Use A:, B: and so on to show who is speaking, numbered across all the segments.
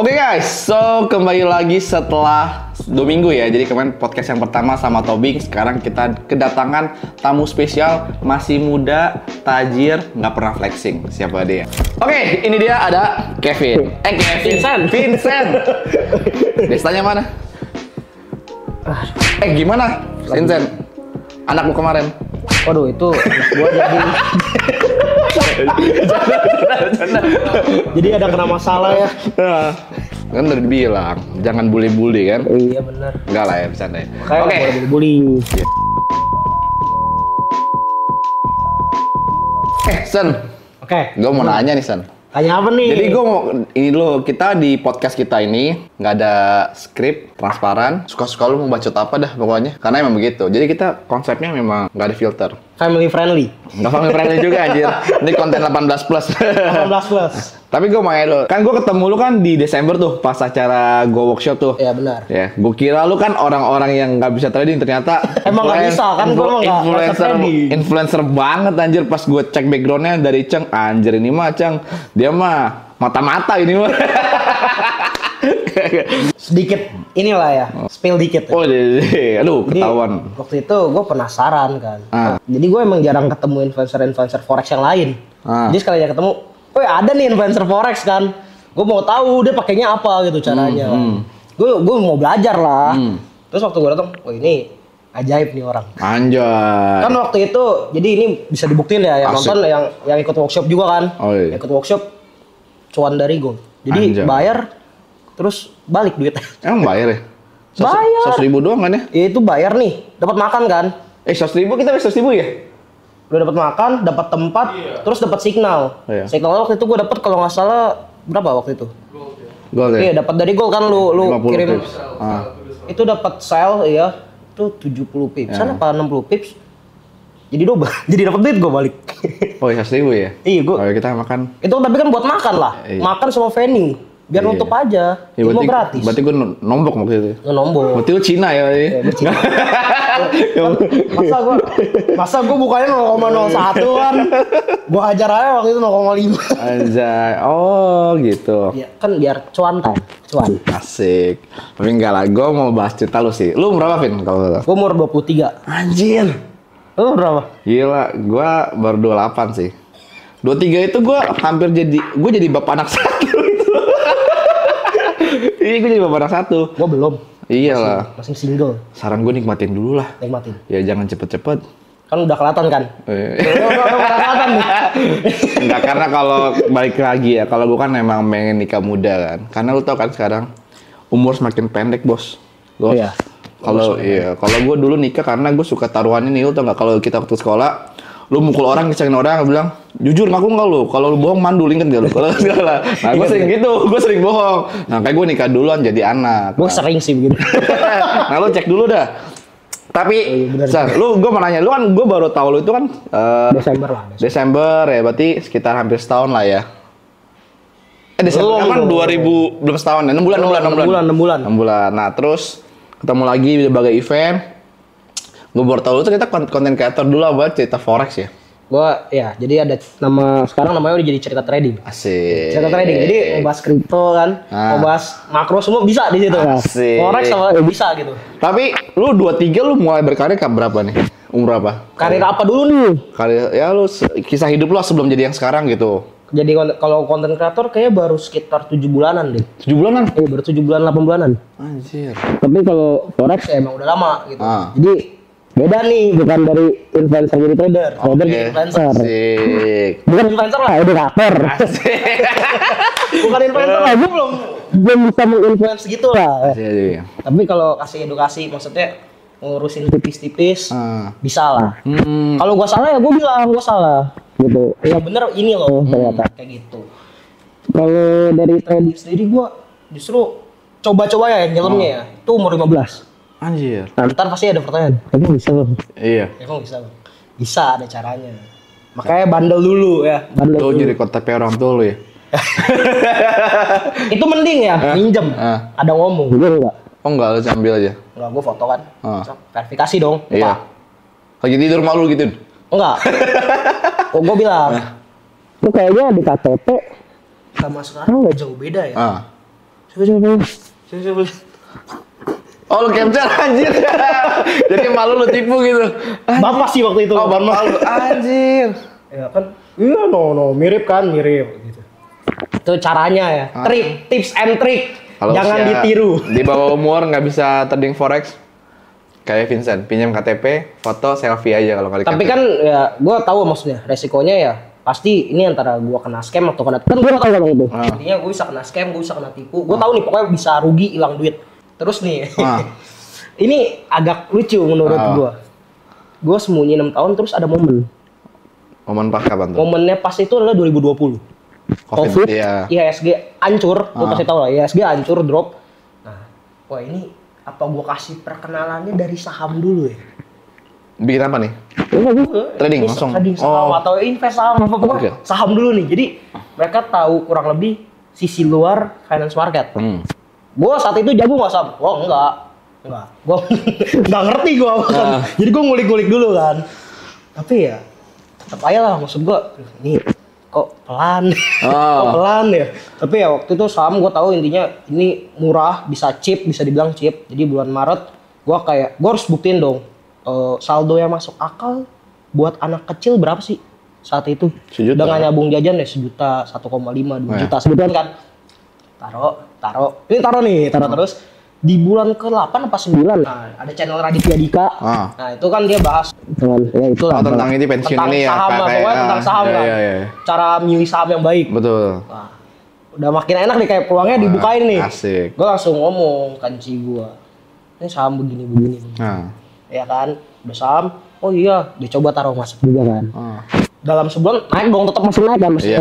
A: Oke guys, so kembali lagi setelah 2 minggu ya. Jadi kemarin podcast yang pertama sama Tobing. Sekarang kita kedatangan tamu spesial, masih muda, tajir, nggak pernah flexing. Siapa dia? Oke, ini dia ada Kevin. Vincent. Destanya mana? Gimana? Vincent, anak lu kemarin?
B: Waduh, itu gua jadi jadi ada kena masalah ya.
A: Kan udah dibilang, jangan bully-bully kan?
B: Iya benar.
A: Enggak lah ya, bercanda ya.
B: Oke. Bully.
A: Sen.
B: Oke.
A: Gue mau nanya nih, Sen.
B: Tanya apa nih?
A: Jadi gue mau, ini dulu, kita di podcast kita ini nggak ada skrip, transparan, suka-suka lu mau bacot apa dah pokoknya. Karena emang begitu. Jadi kita konsepnya memang nggak ada filter.
B: Family friendly.
A: Nggak family friendly juga anjir. Ini konten 18 plus.
B: 18 plus.
A: Tapi gue mau dulu, kan gue ketemu lu kan di Desember tuh, pas acara Go Workshop tuh.
B: Iya benar.
A: Ya, gue kira lu kan orang-orang yang nggak bisa trading, ternyata
B: emang nggak bisa kan, gue emang
A: influencer banget anjir. Pas gue cek backgroundnya dari Ceng, anjir ini mah Ceng, dia mah mata-mata ini mah.
B: Sedikit inilah ya, spill dikit.
A: Oh, aduh ketahuan.
B: Jadi, waktu itu gue penasaran kan. Jadi gue emang jarang ketemu influencer forex yang lain. Jadi sekali aja ketemu, oh ada nih influencer forex kan. Gue mau tahu dia pakainya apa gitu caranya. Gue mau belajar lah. Terus waktu gue datang, oh ini ajaib nih orang.
A: Anjay.
B: Kan waktu itu, jadi ini bisa dibuktiin ya, yang nonton yang ikut workshop juga kan.
A: Oh, iya.
B: Ikut workshop cuan dari gue. Jadi bayar terus balik duitnya.
A: Emang bayar ya?
B: Bayar.
A: 100.000 doang kan ya?
B: Ya itu bayar nih, dapat makan kan?
A: 100.000 kita 100.000 ya?
B: Udah dapat makan, dapat tempat, terus dapat signal.
A: Iya.
B: Signal waktu itu gue dapat kalau nggak salah berapa waktu itu?
A: Gold ya?
B: Iya, dapat dari Gold kan lu kirim.
A: Pips.
B: Itu dapat sell ya, itu 70 pips. Sana apa 60 pips? Jadi double. Jadi dapat duit gue balik.
A: Oh, 100.000 ya?
B: Iya, gue.
A: Oh, kita makan.
B: Itu tapi kan buat makan lah.
A: Iya.
B: Makan sama venue. Biar nutup aja.
A: Ya,
B: mau gratis.
A: Berarti gue nombok waktu itu.
B: Nombok.
A: Berarti lu Cina ya?
B: Masa gue bukanya 0,01 kan. Gue hajar aja waktu itu 0,5.
A: Anjay. Oh, gitu.
B: Ya, kan biar cuan.
A: Asik. Tapi enggak lah, gue mau bahas cerita lu sih. Lu berapa, Vin? Kalau lu?
B: Gue umur 23.
A: Anjir.
B: Lu berapa?
A: Gila, gue baru 28 sih. 23 itu gue hampir jadi bapak anak satu itu. Iya, gue jadi bapak anak satu.
B: Gue belum.
A: Iyalah.
B: Masih single.
A: Saran gue nikmatin dulu lah.
B: Nikmatin.
A: Ya jangan cepet-cepet.
B: Kan udah kelihatan kan? Udah kelihatan nih.
A: Enggak, karena kalau balik lagi ya, kalau gue kan memang pengen nikah muda kan. Karena lu tau kan sekarang umur semakin pendek, bos.
B: Iya.
A: Kalau gue dulu nikah karena gue suka taruhannya nih, lu tau nggak, kalau kita waktu sekolah lu mukul orang, ngecengin orang, bilang jujur ngaku nggak lu, kalau lu bohong mandul, inget nggak lu? Kalau segala, nah gue sering gitu, gue sering bohong. Nah kayak gue nikah duluan jadi anak.
B: Gue sering sih begitu.
A: Nah lu cek dulu dah. Tapi, gue mau nanya, lu kan gue baru tahu lu itu kan
B: Desember lah.
A: Desember ya, berarti sekitar hampir setahun lah ya. Desember kan 2000 belum setahun ya, 6 bulan. Nah terus ketemu lagi di berbagai event. Gue baru tahu lu ternyata konten creator dulu buat cerita forex ya.
B: Gua ya, jadi ada sekarang namanya udah jadi cerita trading.
A: Asik.
B: Cerita trading. Jadi ngebahas kripto kan, ngebahas makro semua bisa di situ.
A: Asik.
B: Forex sama bisa gitu.
A: Tapi lu 23 lu mulai berkarir berapa nih? Umur berapa?
B: Karir apa dulu nih?
A: Karir ya lu kisah hidup lu sebelum jadi yang sekarang gitu.
B: Jadi kalau konten kreator kayaknya baru sekitar 7 bulanan deh.
A: 7 bulanan?
B: Baru 7 bulan 8 bulanan.
A: Anjir.
B: Tapi kalau forex ya emang udah lama gitu. Jadi beda nih, bukan dari influencer jadi trader, trader jadi influencer.
A: Asik.
B: Bukan influencer lah, edukator. Bukan influencer lah, gue belum bisa menginfluence gitu lah.
A: Asik.
B: Tapi kalau kasih edukasi, maksudnya ngurusin tipis-tipis, bisa lah. Kalau gue salah ya gue bilang gue salah, gitu. Yang bener ini loh, ternyata kayak gitu. Kalau dari trading sendiri gue justru coba-coba ya nyelemnya ya, itu umur 15.
A: Anjir.
B: Nah, ntar pasti ada pertanyaan. Emang bisa bang?
A: Iya.
B: Emang bisa bang? Bisa, ada caranya. Makanya bandel dulu ya.
A: Tuh jadi kontak orang tua lu ya.
B: Itu mending ya, minjem. Ada ngomong. Gue enggak.
A: Oh enggak, lu ambil aja.
B: Enggak, gue foto kan. Verifikasi dong.
A: Iya. Lagi tidur malu gitu.
B: Enggak. Oh, gue bilang. Lu kayaknya di KTP sama sekarang nggak jauh beda ya. Coba.
A: Oh, lu capture anjir. Jadi malu lu tipu gitu.
B: Bapak sih waktu itu.
A: Oh, bapak lu. Anjir.
B: Ya kan? Iya, mirip gitu. Itu caranya ya. Tips and trick.
A: Kalau
B: jangan ditiru.
A: Di bawah umur nggak bisa trading forex. Kayak Vincent, pinjam KTP, foto, selfie aja kalau kali.
B: Tapi kan ya, gue tahu maksudnya resikonya ya. Pasti ini antara gue kena scam atau kena. Kan gue tahu kalau itu. Intinya gue bisa kena scam, gue bisa kena tipu. Gue tahu nih pokoknya bisa rugi, hilang duit. Terus nih, ini agak lucu menurut gue. Gue sembunyi 6 tahun terus ada momen.
A: Momen pas kapan tuh?
B: Momennya pas itu adalah 2020. COVID, iya. IHSG hancur. Gue kasih tau lah, IHSG hancur, drop. Nah, wah ini apa gue kasih perkenalannya dari saham dulu ya?
A: Bikin apa nih? Trading langsung?
B: Trading saham atau invest saham apa pokoknya. Saham dulu nih. Jadi mereka tahu kurang lebih sisi luar finance market. Gue saat itu jago nggak saham? Oh enggak. Gue nggak ngerti gue apa kan. Jadi gue ngulik-ngulik dulu kan. Tapi ya tetap aja lah, maksud gue ini kok pelan. Kok pelan ya. Tapi ya waktu itu saham gue tahu intinya ini murah, bisa cheap, bisa dibilang cheap. Jadi bulan Maret gue harus buktiin dong saldo yang masuk akal buat anak kecil berapa sih saat itu? 1 juta. Dengan nyabung jajan ya 1 juta, 1,5, 2 juta sebutan kan. Taruh terus di bulan ke-8 apa 9. Nah, ada channel Raditya Dika. Nah, itu kan dia bahas ya itulah.
A: Tentang ini pensiun
B: tentang
A: ini
B: saham,
A: ya.
B: Pokoknya tentang saham kan. Iya. Cara milih saham yang baik.
A: Betul.
B: Nah, udah makin enak nih kayak peluangnya dibukain nih.
A: Asik.
B: Gue langsung ngomong kanci gue. Ini saham begini. Ya kan, udah saham. Oh iya, dicoba taruh masuk juga kan. Dalam sebulan naik dong, tetap masih naik kan, masih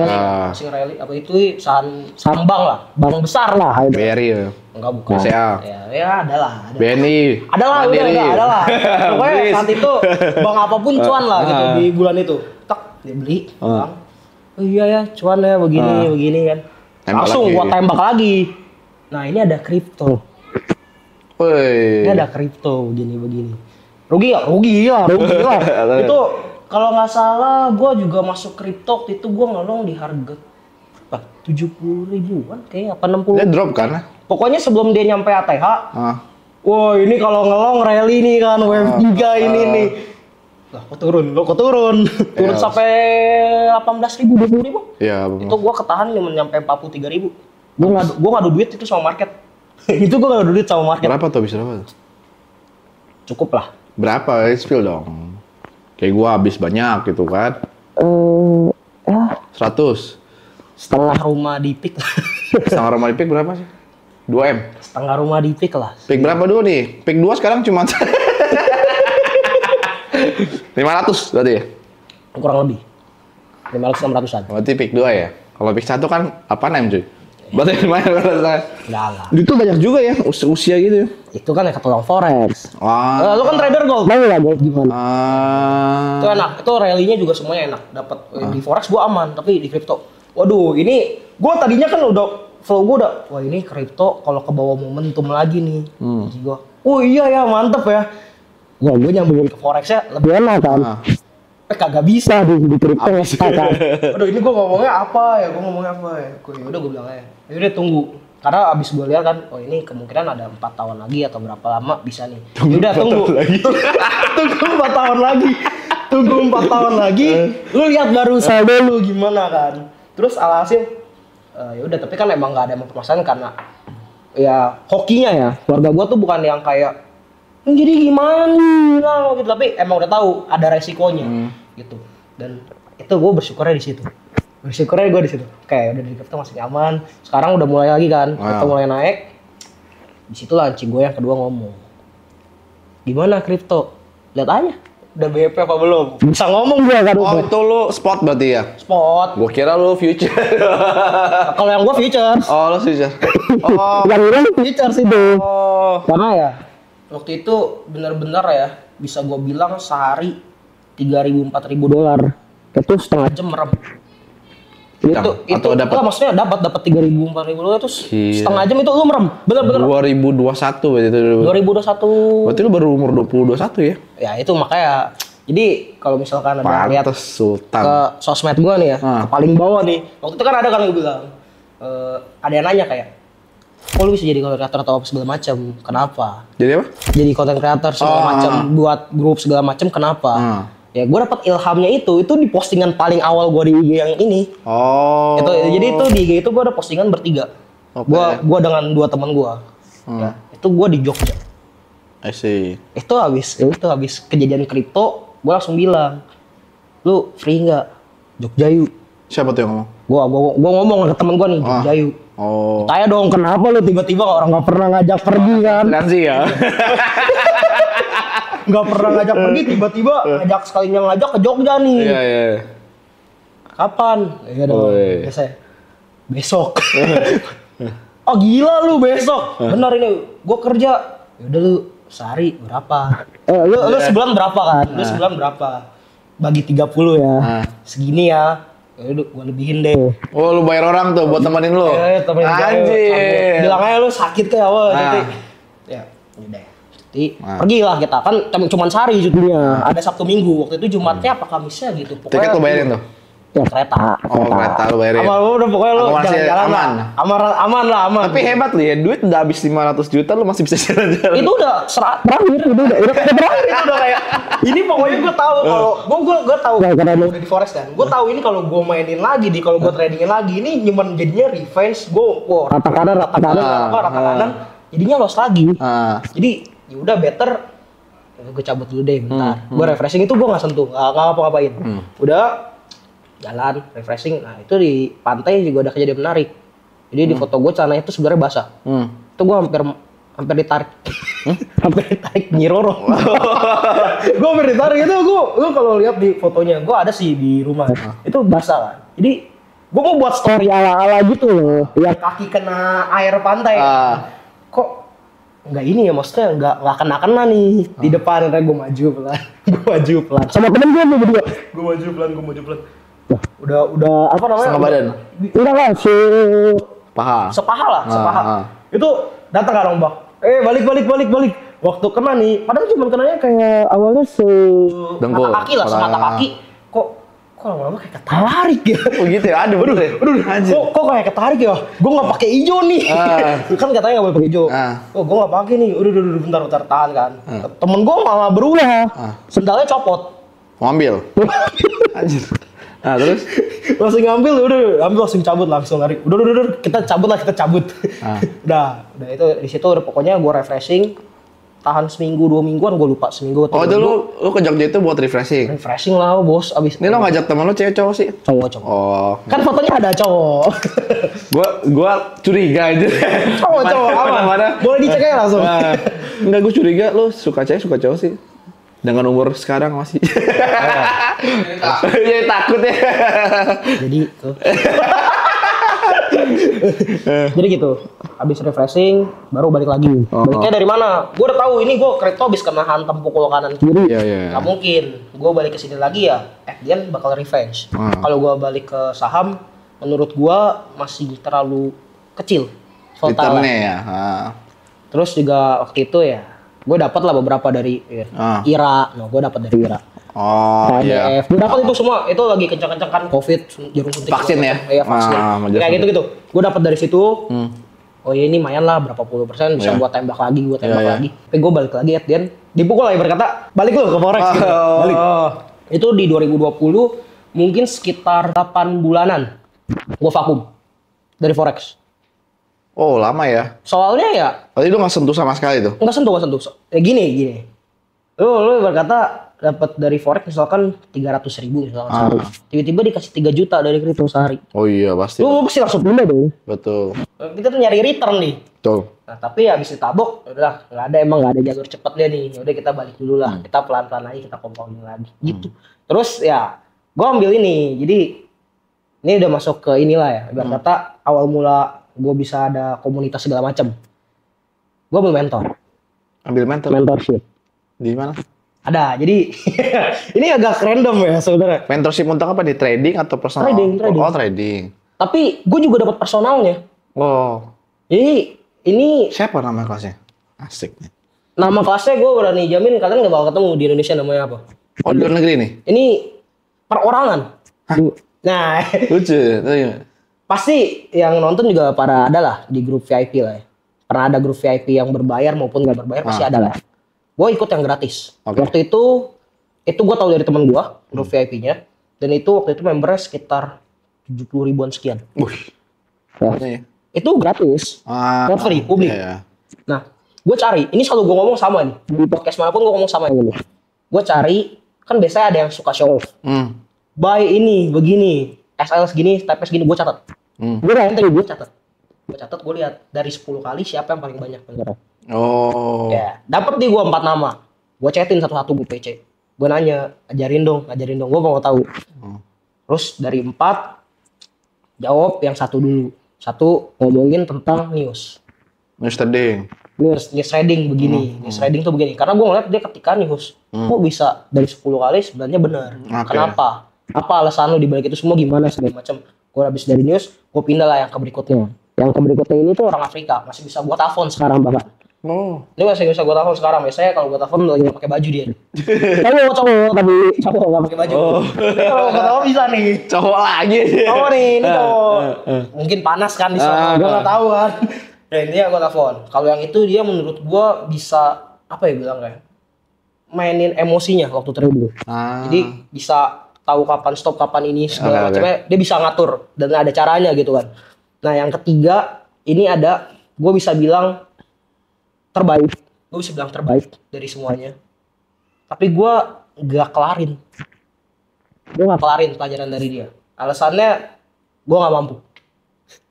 B: ngereli apa itu saham bank lah, bank besar lah.
A: BRI ya.
B: Enggak, bukan.
A: BCA.
B: Ya ada lah.
A: BNI.
B: Ada lah. Pokoknya saat itu bank apapun cuan lah gitu di bulan itu. Tak dia beli bang. Oh iya ya, cuan ya begini kan. Langsung gua tembak lagi. Nah, ini ada kripto.
A: Woi.
B: Ini ada kripto begini. Rugi lah. Itu kalau nggak salah, gue juga masuk kripto waktu itu gue ngelong di harga 70.000-an kayaknya apa 60.
A: Dia drop kan?
B: Pokoknya sebelum dia nyampe ATH, wah ini kalau ngelong rally nih kan, WF3 ini nih. Lah kok turun sampai 18.000, 20.000.
A: Iya.
B: Itu gue ketahan cuma nyampe 43.000. Gue ngadu duit itu sama market. Itu gue ngadu duit sama market.
A: Berapa tuh, bisa berapa?
B: Cukup lah.
A: Berapa? Spill dong. Kayak gua habis banyak gitu kan. 100.
B: Setengah rumah di PIK.
A: Setengah rumah di PIK berapa sih? 2M.
B: Setengah rumah di PIK lah.
A: PIK berapa dulu nih? PIK 2 sekarang cuma 500 berarti ya?
B: Kurang lebih. 500-600an.
A: Berarti PIK 2 ya? Kalau PIK 1 kan 8M cuy. Berarti lumayan berasa.
B: Enggak lah.
A: Itu banyak juga ya usia gitu.
B: Itu kan yang ketolong forex.
A: Lu
B: kan trader gold. Mau lah gold gimana? Itu enak. Itu rally-nya juga semuanya enak. Dapat di forex gua aman, tapi di kripto. Waduh, ini gua tadinya kan udah flow gua udah wah ini kripto kalau ke bawah momentum lagi nih. Gua. Oh iya ya, mantep ya. Wah, gua nyambungin ke forex-nya lebih enak kan. Kagak bisa di kripto kan. Aduh, ini gua ngomongnya apa ya? Udah gua bilang aja. Ya udah tunggu. Karena abis gue lihat kan, oh ini kemungkinan ada 4 tahun lagi atau berapa lama bisa nih. Udah tunggu. Tunggu 4 tahun lagi. Tunggu 4 tahun lagi. Lu lihat baru saldo lu gimana kan. Terus alhasil ya udah, tapi kan emang nggak ada permasalahan karena ya hokinya ya. Keluarga gua tuh bukan yang kayak jadi gimana nih gitu, tapi emang udah tahu ada resikonya gitu. Dan itu gue bersyukurnya di situ. Gue di situ. Kayak udah di kripto masih nyaman. Sekarang udah mulai lagi kan, kripto mulai naik. Di situ lah cing gue yang kedua ngomong. Gimana kripto? Lihat aja. Udah BP apa belum? Bisa ngomong gue kan.
A: Oh, itu lu spot berarti ya?
B: Spot.
A: Gue kira lu future.
B: Kalau yang gue futures.
A: Oh, lu future. Oh.
B: Yang ini futures itu. Oh. Karena ya waktu itu benar-benar ya bisa gue bilang sehari 3.000-4.000 dolar. Itu setengah jam merem. Itu dapat maksudnya dapat 3.000-4.000 dolar terus setengah jam itu lu merem. Bener-bener
A: 2021 berarti itu.
B: 2021.
A: Berarti lu baru umur 20 21 ya?
B: Ya itu makanya. Jadi kalau misalkan ada lihat ke sosmed gua nih ya, ke paling bawah nih. Waktu itu kan ada kan gue bilang ada yang nanya kayak Oh lu bisa jadi content creator atau apa segala macam. Kenapa?
A: Jadi apa?
B: Jadi content creator segala macam, buat grup segala macam. Kenapa? Ya gue dapat ilhamnya itu di postingan paling awal gue di IG yang ini.
A: Oh.
B: Jadi itu di IG itu gue ada postingan bertiga. Gue dengan 2 teman gue. Ya, itu gue di Jogja.
A: I see.
B: Itu habis kejadian kripto, gue langsung bilang, lu free nggak? Jogja yuk.
A: Siapa tuh yang ngomong?
B: Gua ngomong ke temen gue nih, Jogja yuk.
A: Oh.
B: Tanya dong kenapa lu tiba-tiba orang nggak pernah ngajak pergi kan?
A: Kan sih ya.
B: Nggak pernah ngajak pergi, tiba-tiba ngajak sekalinya ngajak ke Jogja nih.
A: Iya.
B: Kapan? Ya dong. Biasa. Besok. Oh gila lu besok. Benar ini, gue kerja. Yaudah lu sehari berapa? Lu sebulan berapa kan? Lu sebulan berapa? Bagi 30 ya. Segini ya. Yaudah gue lebihin deh.
A: Oh lu bayar orang tuh buat temenin lu?
B: Temenin
A: Anjir.
B: Bilang aja lu sakit kayak apa nanti. Ya udah. Jadi pergilah kita kan cuma sehari cutinya. Ada Sabtu Minggu. Waktu itu Jumatnya apa Kamisnya gitu.
A: Tiket lu bayarin tuh?
B: Ya kereta.
A: Oh kereta lu bayarin.
B: Udah pokoknya lu jalan-jalan aman lah.
A: Tapi hebat lu ya, duit udah habis 500 juta lu masih bisa jalan-jalan.
B: Itu udah terakhir, itu udah kayak ini pokoknya gue tahu kalau gue tahu karena lu udah di Forex kan. Gue tahu ini kalau gue mainin lagi kalau gue tradingin lagi ini cuman jadinya revenge rata kanan. Jadinya loss lagi. Jadi ya udah better gue cabut dulu deh bentar. Gue refreshing itu gue nggak sentuh, nggak ngapa-ngapain. Udah jalan refreshing. Nah itu di pantai juga ada kejadian menarik. Jadi di foto gue celananya itu sebenarnya basah. Itu gue hampir ditarik. Hampir ditarik Nyiroro. Gue hampir ditarik itu gue kalau lihat di fotonya gue ada sih di rumah. Itu basah kan. Jadi gue mau buat story ala-ala gitu loh. Ya kaki kena air pantai. Kok nggak ini ya, maksudnya nggak kena nih di depan. Gue maju pelan. Sama temen gue berdua. Gue maju pelan. Udah apa namanya?
A: Setengah badan.
B: Udah lah
A: Sepaha
B: lah. Itu datang kan ombak. Balik. Waktu kena nih, padahal cuma kenanya kayak awalnya
A: Dengkul.
B: mata kaki lah, semata kaki. Kok lama-lama kayak ketarik ya?
A: Oh gitu ya, aduh. Anjir.
B: Kok kayak ketarik ya? Gue nggak pakai hijau nih. Kan katanya nggak boleh pakai hijau. Oh gue nggak pakai nih. Udah bentar tahan kan. Temen gue malah berulah. Sendalnya copot.
A: Mau ambil. Anjir. Nah terus
B: langsung ambil langsung cabut lari. Udah kita cabut. Udah itu di situ udah pokoknya gue refreshing, tahan seminggu 2 mingguan, gue lupa seminggu.
A: Oh itu lu ke Jogja itu buat refreshing
B: lah bos. Abis
A: ini lo ngajak temen lu cewek cowok sih?
B: Cowok.
A: Oh
B: kan fotonya ada cowok.
A: gua curiga aja.
B: Cowok aman. Boleh dicek aja langsung.
A: Enggak, gue curiga lu suka cewek suka cowok sih. Dengan umur sekarang masih. Jadi takut ya.
B: Jadi tuh. Jadi gitu. Habis refreshing baru balik lagi. Baliknya dari mana? Gue udah tahu ini gue kripto habis kena hantam pukul kanan kiri.
A: Iya.
B: Gak mungkin. Gue balik ke sini lagi ya. Dia bakal revenge. Kalau gue balik ke saham, menurut gue masih terlalu kecil.
A: Returnnya ya.
B: Terus juga waktu itu ya, gue dapat lah beberapa dari IRA. Gue dapat dari IRA.
A: Iya.
B: Gue dapat itu semua. Itu lagi kencang-kencang kan COVID, jarum suntik.
A: Vaksin ya?
B: Iya vaksin. Kayak gitu. Gue dapat dari situ. Oh ya ini lumayan lah berapa puluh persen bisa buat tembak lagi. Tapi gue balik lagi at the end. Dipukul lah berkata balik lu ke Forex gitu. Balik. Itu di 2020 mungkin sekitar 8 bulanan. Gue vakum dari Forex.
A: Oh lama ya?
B: Soalnya ya.
A: Tadi lu nggak sentuh sama sekali tuh?
B: Nggak sentuh. Gini. Lu berkata dapat dari Forex misalkan 300.000 misalkan sehari. Tiba-tiba dikasih 3 juta dari kripto sehari.
A: Oh iya pasti.
B: Lu pasti langsung pindah dong.
A: Betul.
B: Kita tuh nyari return nih.
A: Betul.
B: Nah tapi habis ditabok, udah nggak ada jalur cepet dia nih. Udah kita balik dulu lah. Kita pelan-pelan lagi, kita compounding lagi. Gitu. Terus ya, gue ambil ini. Jadi ini udah masuk ke inilah ya. Ibarat kata awal mula gue bisa ada komunitas segala macam. Gue ambil mentor. Mentorship. Di mana? Ada. Jadi ini agak random ya sebenarnya.
A: Mentorship untuk apa nih? Trading atau personal?
B: Trading.
A: Oh trading.
B: Tapi gue juga dapat personalnya.
A: Oh.
B: Jadi ini
A: siapa nama kelasnya? Asik nih.
B: Nama kelasnya gue berani jamin kalian nggak bakal ketemu di Indonesia namanya apa.
A: Oh di luar negeri nih?
B: Ini perorangan.
A: Hah?
B: Nah.
A: Lucu.
B: Pasti yang nonton juga pada ada lah di grup VIP lah ya. pernah ada grup VIP yang berbayar maupun nggak berbayar pasti ada lah. Gue ikut yang gratis. Waktu itu gue tahu dari teman gue grup VIP-nya, dan itu waktu itu membernya sekitar 70 ribuan sekian. Ya. Itu gratis, for free, publik. Nah, gue cari, ini selalu gue ngomong sama nih, di podcast manapun gue ngomong sama ini. Gue cari, kan biasanya ada yang suka show off. Buy ini, begini, SL segini, TP segini, gue catat. Gue entry, gue catat. Gue lihat dari 10 kali siapa yang paling banyak bener. Ya, dapet nih gue 4 nama. Gue chatin satu-satu, gue PC. Gue nanya, ajarin dong. Gue mau tahu. Terus dari 4 jawab yang satu dulu. Satu ngomongin tentang news trading begini. News trading tuh begini. Karena gue ngeliat dia ketika news, kok bisa dari 10 kali sebenarnya benar. Kenapa? Apa alasan lu dibalik itu semua, gimana segala macam. Gue habis dari news, gue pindah lah yang ke berikutnya. Yang ke berikutnya ini tuh orang Afrika, masih bisa gue telepon sekarang bahkan. Ini masih bisa gue telepon sekarang. Biasanya kalau gue telepon lagi nggak pakai baju dia. Cowok nggak pakai baju. Kalau gue telepon bisa nih.
A: Cowok lagi.
B: Cowok nih, ini cowok. Mungkin panas kan di sana. Gue nggak tahu kan. Ya intinya gue telepon. Kalau yang itu dia menurut gue bisa apa ya bilang kayak mainin emosinya waktu trading. Jadi bisa tahu kapan stop, kapan ini segala macamnya. Dia bisa ngatur dan ada caranya gitu kan. Nah yang ketiga ini ada gue bisa bilang terbaik. Gue bisa bilang terbaik dari semuanya. Tapi gue gak kelarin. Gue gak kelarin pelajaran dari dia. Alasannya gue gak mampu.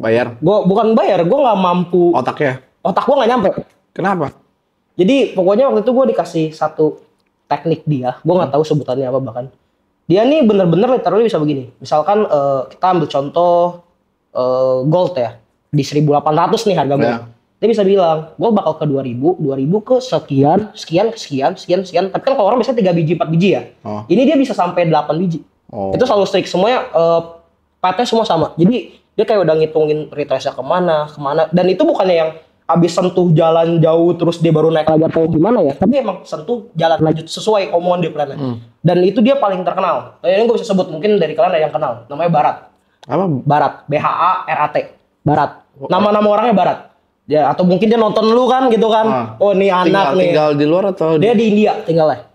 A: Bayar?
B: Gue bukan bayar, gue gak mampu.
A: Otaknya?
B: Otak gue gak nyampe.
A: Kenapa?
B: Jadi pokoknya waktu itu gue dikasih satu teknik dia. Gue gak tahu sebutannya apa bahkan. Dia nih bener-bener literally bisa begini. Misalkan kita ambil contoh gold ya. Di 1.800 nih harga gold. Dia bisa bilang, gue bakal ke 2.000 ke sekian. Tapi kan kalau orang biasanya 3 biji, 4 biji ya. Ini dia bisa sampai 8 biji. Itu selalu strict. Semuanya, pathnya semua sama. Jadi, dia kayak udah ngitungin retrace-nya kemana. Dan itu bukannya yang habis sentuh jalan jauh, terus dia baru naik lagi atau gimana ya. Tapi emang sentuh jalan lanjut sesuai omongan dia plannya. Dan itu dia paling terkenal. Ini gue bisa sebut, mungkin dari kalian ada yang kenal. Namanya Barat.
A: Apa?
B: Barat. BHARAT. Barat. Nama-nama orangnya Barat. Ya, atau mungkin dia nonton lu kan gitu kan. Oh, nih anak nih.
A: Tinggal di luar atau
B: dia di India tinggalnya.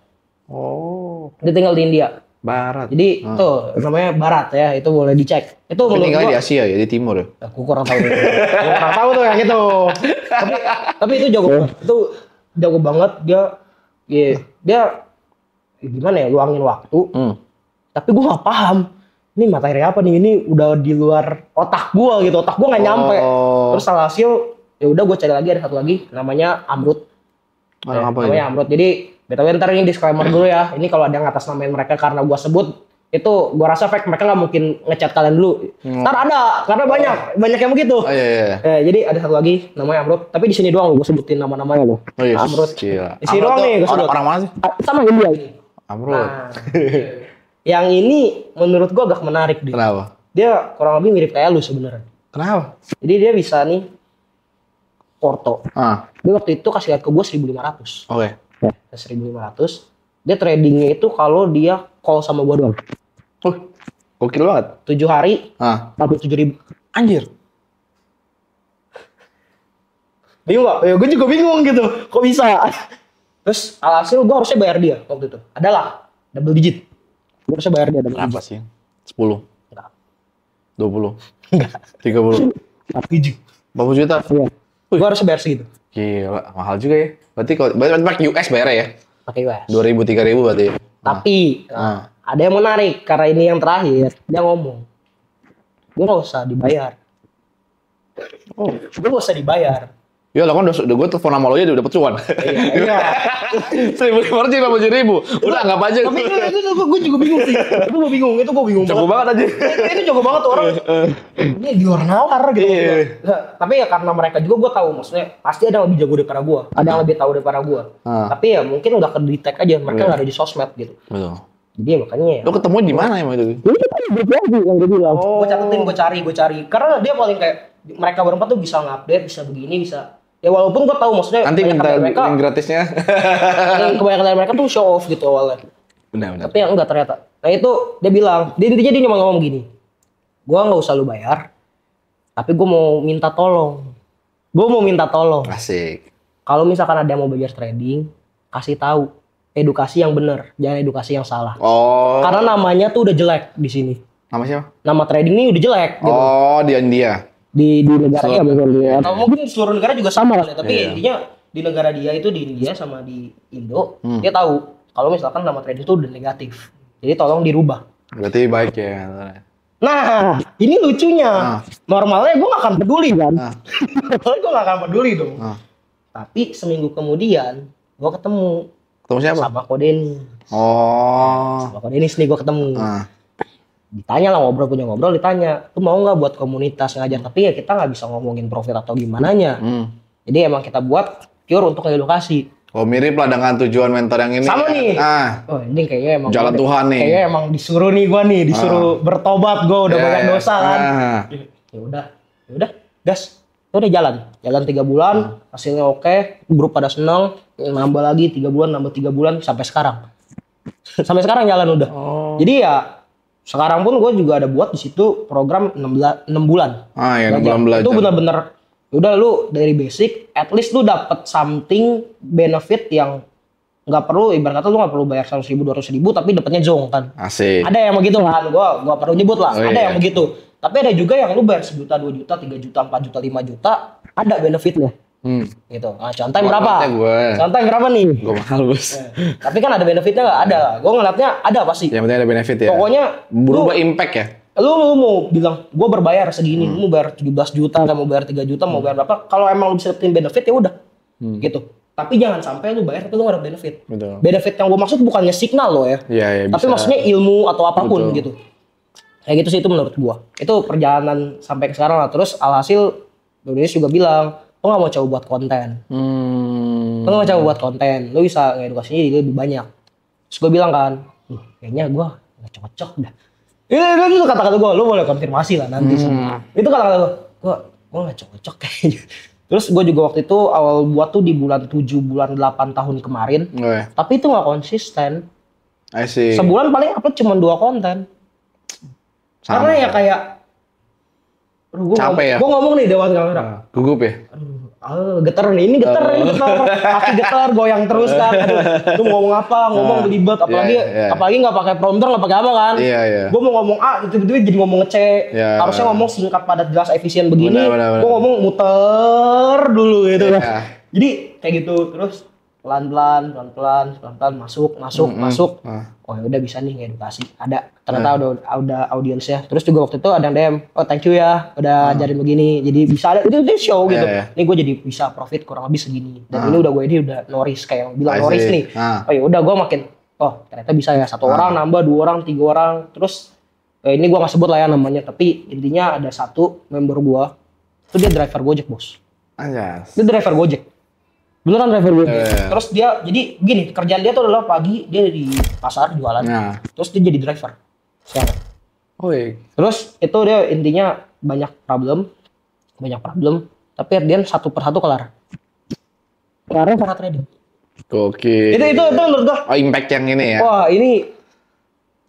A: Dia
B: tinggal di India.
A: Barat.
B: Jadi tuh namanya Barat ya, itu boleh dicek. Itu
A: tinggal di Asia ya, di timur ya.
B: Aku kurang tahu. Kurang tahu tuh yang itu. Tapi itu jago banget. Itu jago banget dia gimana ya, luangin waktu. Tapi gue gak paham. Ini materi apa nih? Ini udah di luar otak gue gitu. Otak gue gak nyampe. Terus hasil ya udah gue cari lagi, ada satu lagi namanya Amrut. Namanya Amrut. Jadi btw ntar ini disclaimer dulu ya. Ini kalau ada yang atas namain mereka karena gue sebut itu gue rasa fake, mereka nggak mungkin ngechat kalian dulu. Ntar ada karena banyak yang begitu. Jadi ada satu lagi namanya Amrut. Tapi di sini doang gue sebutin nama-namanya loh. Amrut. Di sini doang nih gue sebut.
A: Orang mana sih?
B: Sama India ini.
A: Amrut.
B: Yang ini menurut gue agak menarik deh.
A: Kenapa?
B: Dia kurang lebih mirip kayak lu sebenarnya.
A: Kenapa?
B: Jadi dia bisa nih Porto. Dia waktu itu kasih lihat ke gue 1.500.
A: Oke.
B: 1.500. Dia tradingnya itu kalau dia call sama gue doang.
A: Gokil banget.
B: 7 hari. 47.000.
A: Anjir.
B: Bingung gak? Ya gue juga bingung gitu. Kok bisa? Terus alhasil gue harusnya bayar dia waktu itu. Adalah double digit. Gue harusnya bayar dia double digit.
A: Berapa sih? 10?
B: Enggak.
A: 20? Enggak. 30? 40 juta?
B: Iya. Gue harusnya bayar segitu.
A: Gila, mahal juga ya. Berarti pakai US bayar ya?
B: Pakai US.
A: 2.000, 3.000 berarti.
B: Tapi ada yang menarik karena ini yang terakhir. Dia ngomong, gue gak usah dibayar. Gue gak usah dibayar.
A: Ya lah kan udah gue telepon sama lo aja udah dapet cuan.
B: Iya.
A: 1.500 udah anggap aja.
B: Tapi itu gue juga bingung sih. Itu gue bingung.
A: Jago banget aja.
B: Itu jago banget tuh orang. Ini di luar nawar gitu. Tapi ya karena mereka juga gue tahu, maksudnya pasti ada yang lebih jago daripada gue. Ada yang lebih tahu daripada gue. Tapi ya mungkin udah ke detect aja, mereka nggak ada di sosmed gitu.
A: Betul.
B: Jadi ya makanya ya.
A: Lo ketemu di mana emang itu?
B: Ini kita grup lagi yang gue bilang. Gue catetin, gue cari. Karena dia paling kayak mereka berempat tuh bisa ngupdate, bisa begini, bisa. Ya walaupun gue tahu maksudnya
A: nanti minta
B: mereka,
A: link gratisnya.
B: Kebanyakan dari mereka tuh show off gitu awalnya.
A: Benar.
B: Tapi yang enggak ternyata. Nah itu dia bilang, intinya dia cuma ngomong gini. Gue nggak usah lu bayar, tapi gue mau minta tolong. Gue mau minta tolong.
A: Asik.
B: Kalau misalkan ada yang mau belajar trading, kasih tahu edukasi yang benar, jangan edukasi yang salah.
A: Oh.
B: Karena namanya tuh udah jelek di sini.
A: Nama siapa?
B: Nama trading ini udah jelek gitu.
A: Oh, di India.
B: Di negaranya betul dia. Atau mungkin seluruh negara juga sama kali, tapi
A: Iya.
B: intinya di negara dia itu di India sama di Indo, dia tahu kalau misalkan nama trading itu udah negatif. Jadi tolong dirubah.
A: Berarti baik ya.
B: Nah, ini lucunya. Normalnya gue gak akan peduli kan. Normalnya gue gak akan peduli dong. Tapi seminggu kemudian gue ketemu
A: siapa?
B: sama Ko Denis.
A: Oh.
B: Sama Ko Denis nih gue ketemu. Ditanya lah, punya ngobrol ditanya, lu mau nggak buat komunitas ngajar? Tapi ya kita nggak bisa ngomongin profit atau gimananya. Jadi emang kita buat pure untuk edukasi.
A: Oh, mirip lah dengan tujuan mentor yang ini.
B: Sama nih.
A: Oh,
B: ini kayaknya emang
A: jalan Tuhan nih.
B: Kayaknya emang disuruh nih gua nih, disuruh bertobat, gua udah banyak dosa kan. Ya udah, gas. Udah jalan 3 bulan, hasilnya oke, grup pada seneng, nambah lagi 3 bulan, nambah 3 bulan sampai sekarang. Sampai sekarang jalan udah. Jadi ya sekarang pun gue juga ada buat di situ program 6 bulan.
A: Ya 6 bulan belajar.
B: Itu benar-benar udah lu dari basic, at least lu dapet something benefit yang nggak perlu, ibarat kata lu nggak perlu bayar 100.000 200.000 tapi dapetnya zong kan.
A: Asik.
B: Ada yang begitu kan, gua perlu nyebut lah. Ada
A: iya.
B: yang begitu. Tapi ada juga yang lu bayar 1 juta, 2 juta, 3 juta, 4 juta, 5 juta, ada benefitnya. Gitu. Nah, contoh yang berapa? Contoh yang berapa nih?
A: Gue mahal, Bos.
B: Tapi kan ada benefitnya nggak? Ada. Gue ngeliatnya ada pasti.
A: Yang penting ada benefit ya.
B: Pokoknya
A: berubah impact ya.
B: Lu mau bilang gue berbayar segini, lu mau bayar 17 juta, mau bayar 3 juta, mau bayar berapa? Kalau emang lu bisa dapetin benefit ya udah. Gitu. Tapi jangan sampai lu bayar tapi lu gak ada benefit.
A: Betul.
B: Benefit yang gue maksud bukannya signal lo ya.
A: Iya,
B: tapi
A: bisa.
B: maksudnya ilmu atau apapun.
A: Betul.
B: Gitu. Kayak gitu sih itu menurut gue. Itu perjalanan sampai ke sekarang lah. Terus alhasil Indonesia juga bilang, lo gak mau coba buat konten. Lo gak mau coba buat konten. Lo bisa ngedukasinya jadi lebih banyak. Terus gue bilang kan, kayaknya gue gak cocok dah. Itu kata-kata gue, lo boleh konfirmasi lah nanti. Itu kata-kata gue gak cocok kayaknya. Terus gue juga waktu itu awal buat tuh di bulan 7, bulan 8 tahun kemarin. Tapi itu gak konsisten.
A: I see.
B: Sebulan paling upload cuma 2 konten. Karena ya kayak
A: capek ya?
B: Gue ngomong nih dewan kamera.
A: Gugup ya?
B: Geter nih, ini geter. Kaki geter, goyang terus kan. Lu mau ngomong apa, ngomong belibet. Apalagi gak pakai prompter, gak pakai apa kan. Gue mau ngomong A, tiba-tiba jadi ngomong C. Harusnya ngomong singkat, padat, jelas, efisien begini. Gue ngomong muter dulu gitu kan. Jadi kayak gitu, terus pelan-pelan masuk. Oh ya udah bisa nih ngedukasi. Ada ternyata udah audiensnya. Terus juga waktu itu ada yang DM, oh thank you ya udah ajarin begini. Jadi bisa ada itu show gitu. Ini gue jadi bisa profit kurang lebih segini. Dan ini udah Norris kayak yang bilang Norris nih. Oh ya udah gue makin ternyata bisa ya 1 orang nambah 2 orang 3 orang. Terus ini gue nggak sebut lah ya namanya. Tapi intinya ada 1 member gue itu dia driver Gojek bos. Dia driver Gojek. Beneran driver gue. Terus dia jadi gini, kerjaan dia tuh adalah pagi dia di pasar jualan. Terus dia jadi driver. Siapa? Terus itu dia intinya banyak problem, tapi dia 1 per 1 kelar. Kelarnya karena trading.
A: Oke.
B: Itu menurut gua.
A: Impact yang ini ya.
B: Wah, ini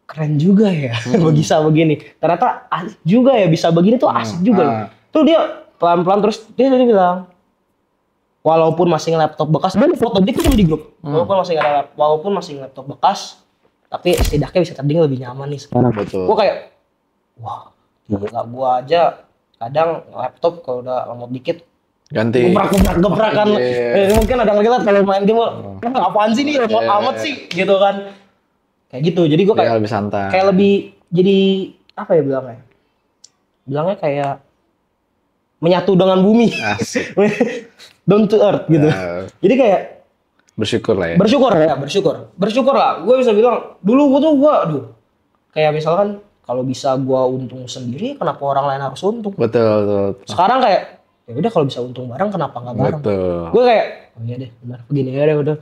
B: keren juga ya. Bisa begini. Ternyata asik juga ya, bisa begini tuh asik juga loh. Tuh dia pelan-pelan terus dia bilang, walaupun masih laptop bekas, dan foto dia tuh di grup. Walaupun masih laptop bekas, tapi setidaknya bisa trading lebih nyaman nih sekarang.
A: Betul.
B: Gue kayak, wah, gila gue aja kadang laptop kalau udah lemot dikit,
A: ganti.
B: Gebrak kan. Mungkin ada yang kalau main game, apaan sih nih lemot amat sih, gitu kan. Kayak gitu. Jadi gue kayak
A: lebih santai.
B: Kayak lebih jadi apa ya bilangnya? Bilangnya kayak menyatu dengan bumi. Down to earth gitu. Jadi kayak
A: bersyukur lah ya.
B: Bersyukur lah. Gue bisa bilang dulu gue kayak misalkan kalau bisa gue untung sendiri, kenapa orang lain harus untung?
A: Betul.
B: Sekarang kayak ya udah kalau bisa untung bareng, kenapa nggak bareng?
A: Betul.
B: Gue kayak oh iya deh, benar begini ya deh udah.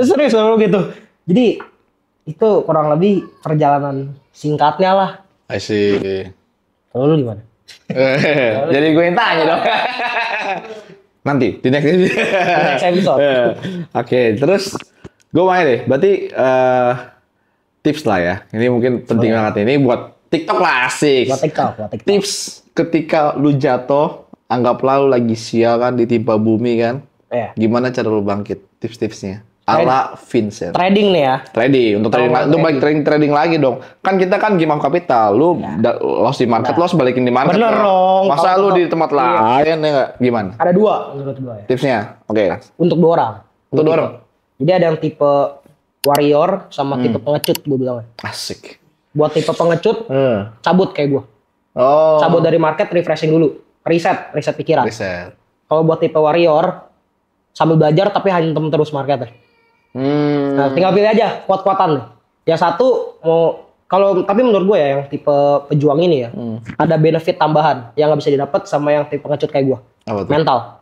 B: Serius gitu. Jadi itu kurang lebih perjalanan singkatnya lah.
A: I see.
B: Kalau lu gimana?
A: Jadi gue yang tanya dong. Nanti di next
B: episode.
A: Oke, terus gue main deh. Berarti tips lah ya. Ini mungkin penting banget ini buat TikTok lah asik.
B: Buat TikTok.
A: Tips ketika lu jatuh anggaplah lu lagi sial kan ditimpa bumi kan.
B: Iya.
A: Gimana cara lu bangkit? Tips-tipsnya. Ala Vincent.
B: Trading nih ya.
A: Trading, untuk trading, untuk balik trading lagi dong. Kan kita kan game of capital, lu loss di market, loss balikin di market.
B: Bener dong.
A: Masa lu di tempat lain ya nggak? Gimana?
B: Ada 2 menurut gua ya.
A: Tipsnya, oke.
B: Untuk 2 orang.
A: Untuk 2 orang.
B: Jadi ada yang tipe warrior sama tipe pengecut gua bilang.
A: Asik.
B: Buat tipe pengecut, cabut kayak gua.
A: Oh.
B: Cabut dari market, refreshing dulu. Riset pikiran.
A: Riset.
B: Kalau buat tipe warrior, sambil belajar tapi hantem terus marketnya. Nah, tinggal pilih aja kuat-kuatan nih. Yang satu mau tapi menurut gue ya yang tipe pejuang ini ya ada benefit tambahan yang nggak bisa didapat sama yang tipe pengecut kayak gue. Mental.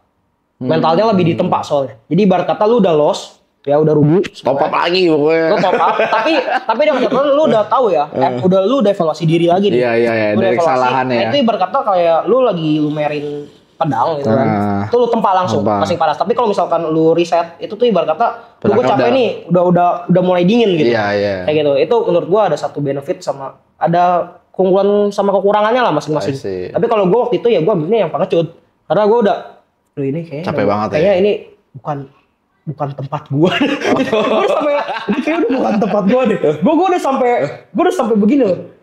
B: Mentalnya lebih ditempa soalnya. Jadi ibarat kata lu udah loss, ya udah rugi.
A: Top up lagi pokoknya.
B: Lu top up, tapi dengan catatan lu udah tahu ya, lu udah evaluasi diri lagi nih.
A: Iya. Dari kesalahan ya.
B: Itu ibarat kata kayak lu lagi lumerin pedang gitu kan. Itu lu tempa langsung, masing panas. Tapi kalau misalkan lu reset, itu tuh ibarat kata lu gue capek nih, udah mulai dingin gitu.
A: Iya.
B: Kayak gitu. Itu menurut gua ada satu benefit sama ada keunggulan sama kekurangannya lah masing-masing. Tapi kalau gua waktu itu ya gua ambilnya yang pengecut. Karena gua udah ini kayaknya
A: capek banget
B: kayaknya ini bukan tempat gua. Gua udah sampai ini kayak udah bukan tempat gua deh. Gua udah sampai begini loh.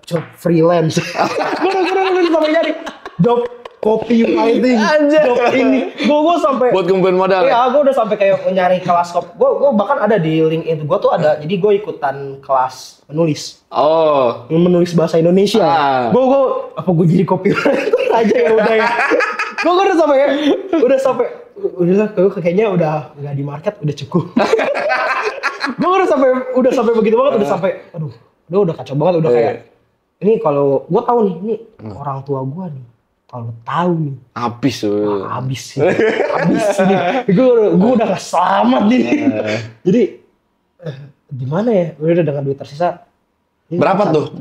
B: Job freelance. Gua udah sampai nyari job copywriting, job ini, gue sampai
A: buat kumpulin modal.
B: Iya, gue udah sampai kayak nyari kelas gue bahkan ada di LinkedIn gue tuh ada, jadi gue ikutan kelas menulis.
A: Oh.
B: Menulis bahasa Indonesia. Gue jadi copywriter aja ya udah ya. Gue udah kayaknya udah nggak di market udah cukup. Gue udah sampai begitu banget, udah kacau banget, udah kayak ini kalau gue tahu nih ini orang tua gue nih. Kalau tahu nih,
A: habis
B: nih. Gue udah gak selamat nih. Jadi gimana ya? Udah dengan duit tersisa.
A: Berapa tuh?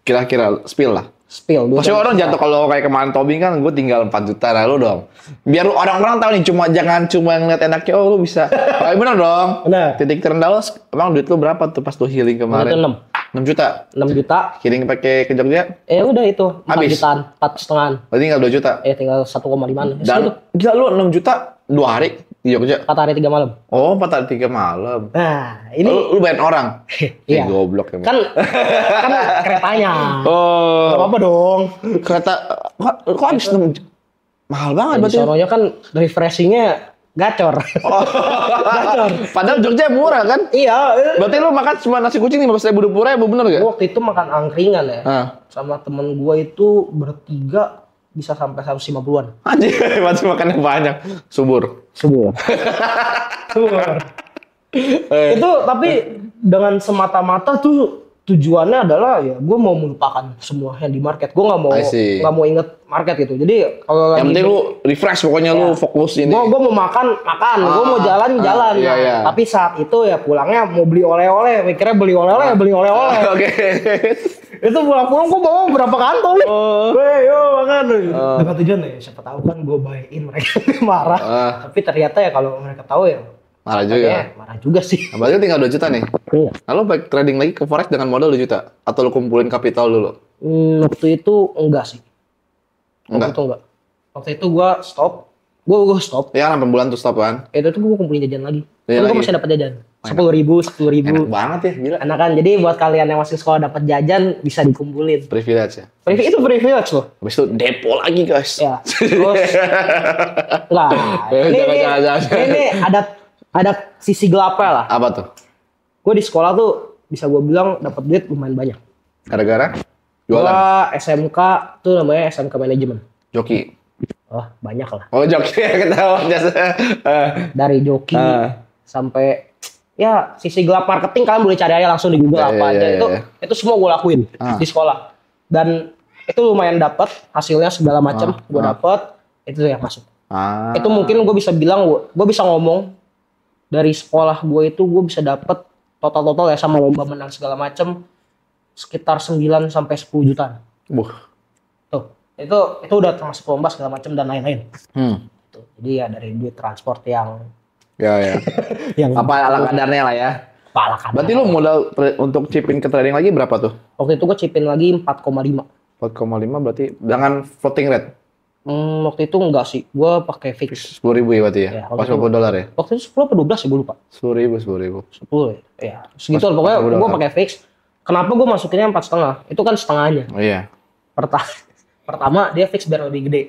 A: Kira-kira spill lah. Pasti orang jatuh kalau kayak kemarin Tobing kan gue tinggal 4 juta lalu dong. Biar orang-orang tahu nih, jangan cuma ngeliat enaknya, lu bisa. Bener dong.
B: Bener.
A: Titik terendah lo, emang duit lu berapa tuh pas tuh healing kemarin?
B: Itu
A: 6 juta.
B: 6 juta.
A: Healing pakai ke Jogja?
B: Udah itu. 4
A: habis.
B: Jutaan, 4,5.
A: Berarti tinggal 2 juta.
B: Tinggal 1,5.
A: Dan gila lu 6 juta 2 hari di Jogja?
B: 4 hari 3 malam.
A: Oh, 4 hari 3 malam.
B: Nah, ini
A: lu bayar orang?
B: Iya.
A: Goblok emang.
B: Kan keretanya.
A: Oh.
B: Gak apa dong.
A: Kereta, kok habis 6 juta? Mahal banget berarti.
B: Soalnya kan refreshingnya gacor.
A: Gacor. Padahal Jogja murah kan?
B: Iya.
A: Berarti lu makan cuma nasi kucing 15.000 20.000 bener gak?
B: Waktu itu makan angkringan ya. Sama temen gua itu bertiga bisa sampai 150-an.
A: Anjir, masih makannya banyak. Subur.
B: Itu tapi dengan semata-mata tuh tujuannya adalah ya gue mau melupakan semua yang di market. Gue nggak mau inget market gitu. Jadi kalau
A: yang penting lu refresh pokoknya, lu fokus ini.
B: Gue mau makan, gue mau jalan.
A: Iya.
B: Tapi saat itu ya pulangnya mau beli oleh-oleh, mikirnya beli oleh-oleh.
A: Oke.
B: Itu pulang-pulang gue bawa berapa kantong nih. Yo makan. Dengan tujuan ya siapa tahu kan gue bayain mereka marah. Tapi ternyata ya kalau mereka tahu ya marah juga sih.
A: Nah, berarti tinggal 2 juta nih.
B: Iya.
A: Lalu baik trading lagi ke forex dengan modal 2 juta atau lu kumpulin kapital dulu?
B: Waktu itu enggak sih. Waktu itu gua stop. Gua stop.
A: Ya, sampai bulan tuh stop kan.
B: Itu tuh gua kumpulin jajan lagi.
A: Iya,
B: Gua masih dapat jajan. 10.000.
A: Enak banget ya, gila.
B: Enak kan? Jadi buat kalian yang masih sekolah dapat jajan bisa dikumpulin.
A: Privilege ya.
B: Itu privilege loh.
A: Habis itu depo lagi, guys.
B: Ya. Terus ini ada sisi gelapnya lah.
A: Apa tuh?
B: Gue di sekolah tuh bisa gue bilang dapat duit lumayan banyak.
A: Gara-gara jualan.
B: Gua SMK tuh namanya SMK Manajemen.
A: Joki.
B: Oh, banyak lah.
A: Oh, joki ketahuan jasa.
B: Dari joki sampai ya sisi gelap marketing kalian boleh cari aja langsung di Google apa aja. Itu semua gue lakuin di sekolah. Dan itu lumayan dapat hasilnya segala macam gue dapat, itu yang masuk. Itu mungkin gue bisa bilang gue bisa ngomong dari sekolah gue itu gue bisa dapat total ya sama lomba menang segala macam sekitar 9 sampai 10 jutaan. Tuh, itu udah termasuk lomba segala macam dan lain-lain. Tuh, jadi ya dari duit transport yang
A: yang apa ala kadarnya lah ya.
B: Ala kadar.
A: Berarti lu modal untuk chipin ke trading lagi berapa tuh?
B: Waktu itu gue chipin lagi 4,5.
A: 4,5 berarti dengan floating rate.
B: Waktu itu enggak sih, gue pakai fix.
A: 10.000 ya berarti ya?
B: Ya,
A: Pas $50 ya?
B: Waktu itu 10 apa 12 ya, gue lupa.
A: 10.000.
B: 10 ya. Segitu lah, pokoknya gue pakai fix. Kenapa gue masukinnya 4,5? Itu kan setengahnya.
A: Oh iya.
B: Pertama dia fix biar lebih gede.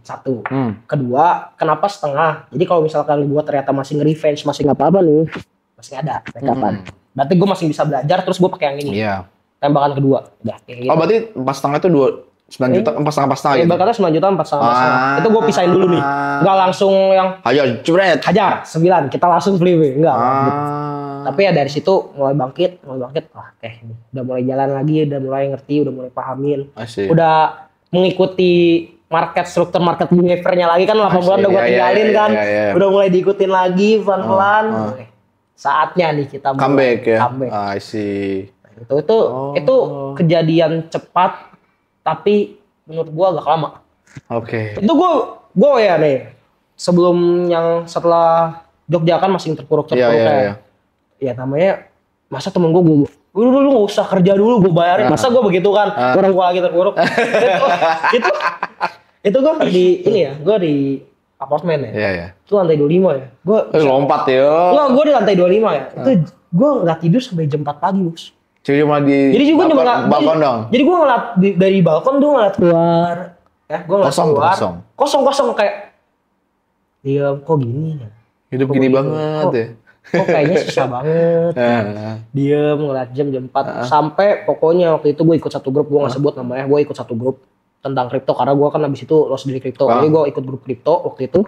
B: Satu. Kedua, kenapa setengah? Jadi kalau misalkan gue ternyata masih nge-revenge, masih nggak apa-apa nih, masih ada backupan. Berarti gue masih bisa belajar, terus gue pakai yang ini.
A: Iya.
B: Tembakan kedua. Udah,
A: gitu. Oh berarti 4,5 itu 9 juta, 4,5 gitu?
B: Ibaratnya 9 juta, 4,5. Itu gue pisahin dulu nih. Nggak langsung yang hajar 9, kita langsung flip. Enggak. Gitu. Tapi ya dari situ mulai bangkit. Ini udah mulai jalan lagi, udah mulai ngerti, udah mulai pahamin. Udah mengikuti struktur market behavior-nya lagi kan 8 bulan udah gue tinggalin kan. Udah mulai diikutin lagi pelan-pelan. Saatnya nih kita mulai
A: comeback ya.
B: I see. Itu kejadian cepat tapi menurut gua agak lama.
A: Oke.
B: Itu gua ya nih sebelum yang setelah Jogja kan masih terpuruk kayak. Ya namanya masa temen gua lu nggak usah kerja dulu gua bayarin. Masa gua begitu kan orang gua lagi terpuruk. itu gua gua di apartemen ya.
A: Iya.
B: Itu lantai 25 ya. Gua
A: lompat ya.
B: Enggak, gua di lantai 25 ya. Itu gua enggak tidur sampai jam 4 pagi, Bos.
A: Cuma
B: jadi juga balkon dong. Jadi gue ngeliat dari balkon tuh ngeliat keluar, ya gue ngeliat keluar, kosong kayak, diam kok gini ya?
A: Hidup gini banget ya?
B: Kok kayaknya susah banget. Diam ngeliat jam 4 sampai pokoknya waktu itu gue ikut satu grup, gue nggak sebut namanya, gue ikut satu grup tentang kripto karena gue kan abis itu lost dari kripto, jadi gue ikut grup kripto waktu itu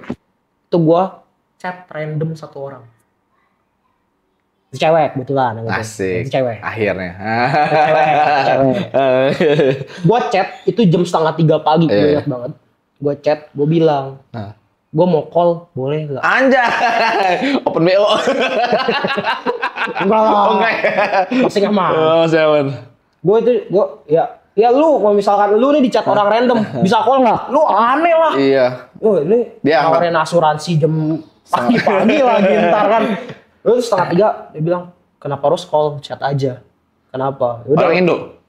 B: gue chat random satu orang. Itu cewek betulan gitu.
A: Asik.
B: Itu cewek.
A: Akhirnya.
B: Cewek. Gua chat itu jam 2:30 pagi, gue ingat banget. Gua chat, gue bilang, gue mau call, boleh nggak?
A: Anjay, open BO.
B: Enggak lah. Masih nggak mau.
A: Oh, seven.
B: Gue ya lu kalau misalkan lu nih di chat orang random, bisa call nggak? Lu aneh lah.
A: Iya.
B: Ini nawarin asuransi jam pagi-pagi lagi ntar kan. Terus 2:30 dia bilang, kenapa harus call, chat aja? Kenapa?
A: Yaudah. Orang Indo?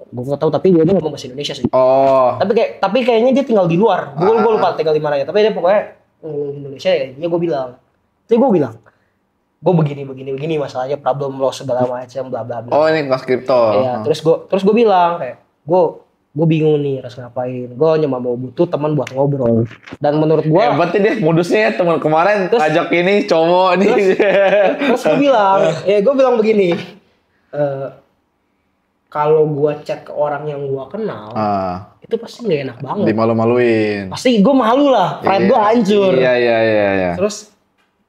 B: Gue nggak tahu, tapi dia ngomong bahasa Indonesia sih.
A: Oh.
B: Tapi kayaknya dia tinggal di luar. Gue lupa tinggal di mana ya. Tapi dia pokoknya Indonesia ya. Dia gue bilang, gue begini masalahnya, problem lo segala macam, bla bla bla.
A: Oh ini kelas kripto.
B: Iya. Terus gue bilang kayak, gue bingung nih harus ngapain. Gue cuma mau butuh teman buat ngobrol. Dan menurut gue
A: berarti dia modusnya teman kemarin ajak ini cowok nih.
B: Terus gue bilang begini. Kalau gue chat ke orang yang gue kenal, itu pasti gak enak banget.
A: Dimalu-maluin.
B: Pasti gue malu lah, pride gue hancur.
A: Iya.
B: Terus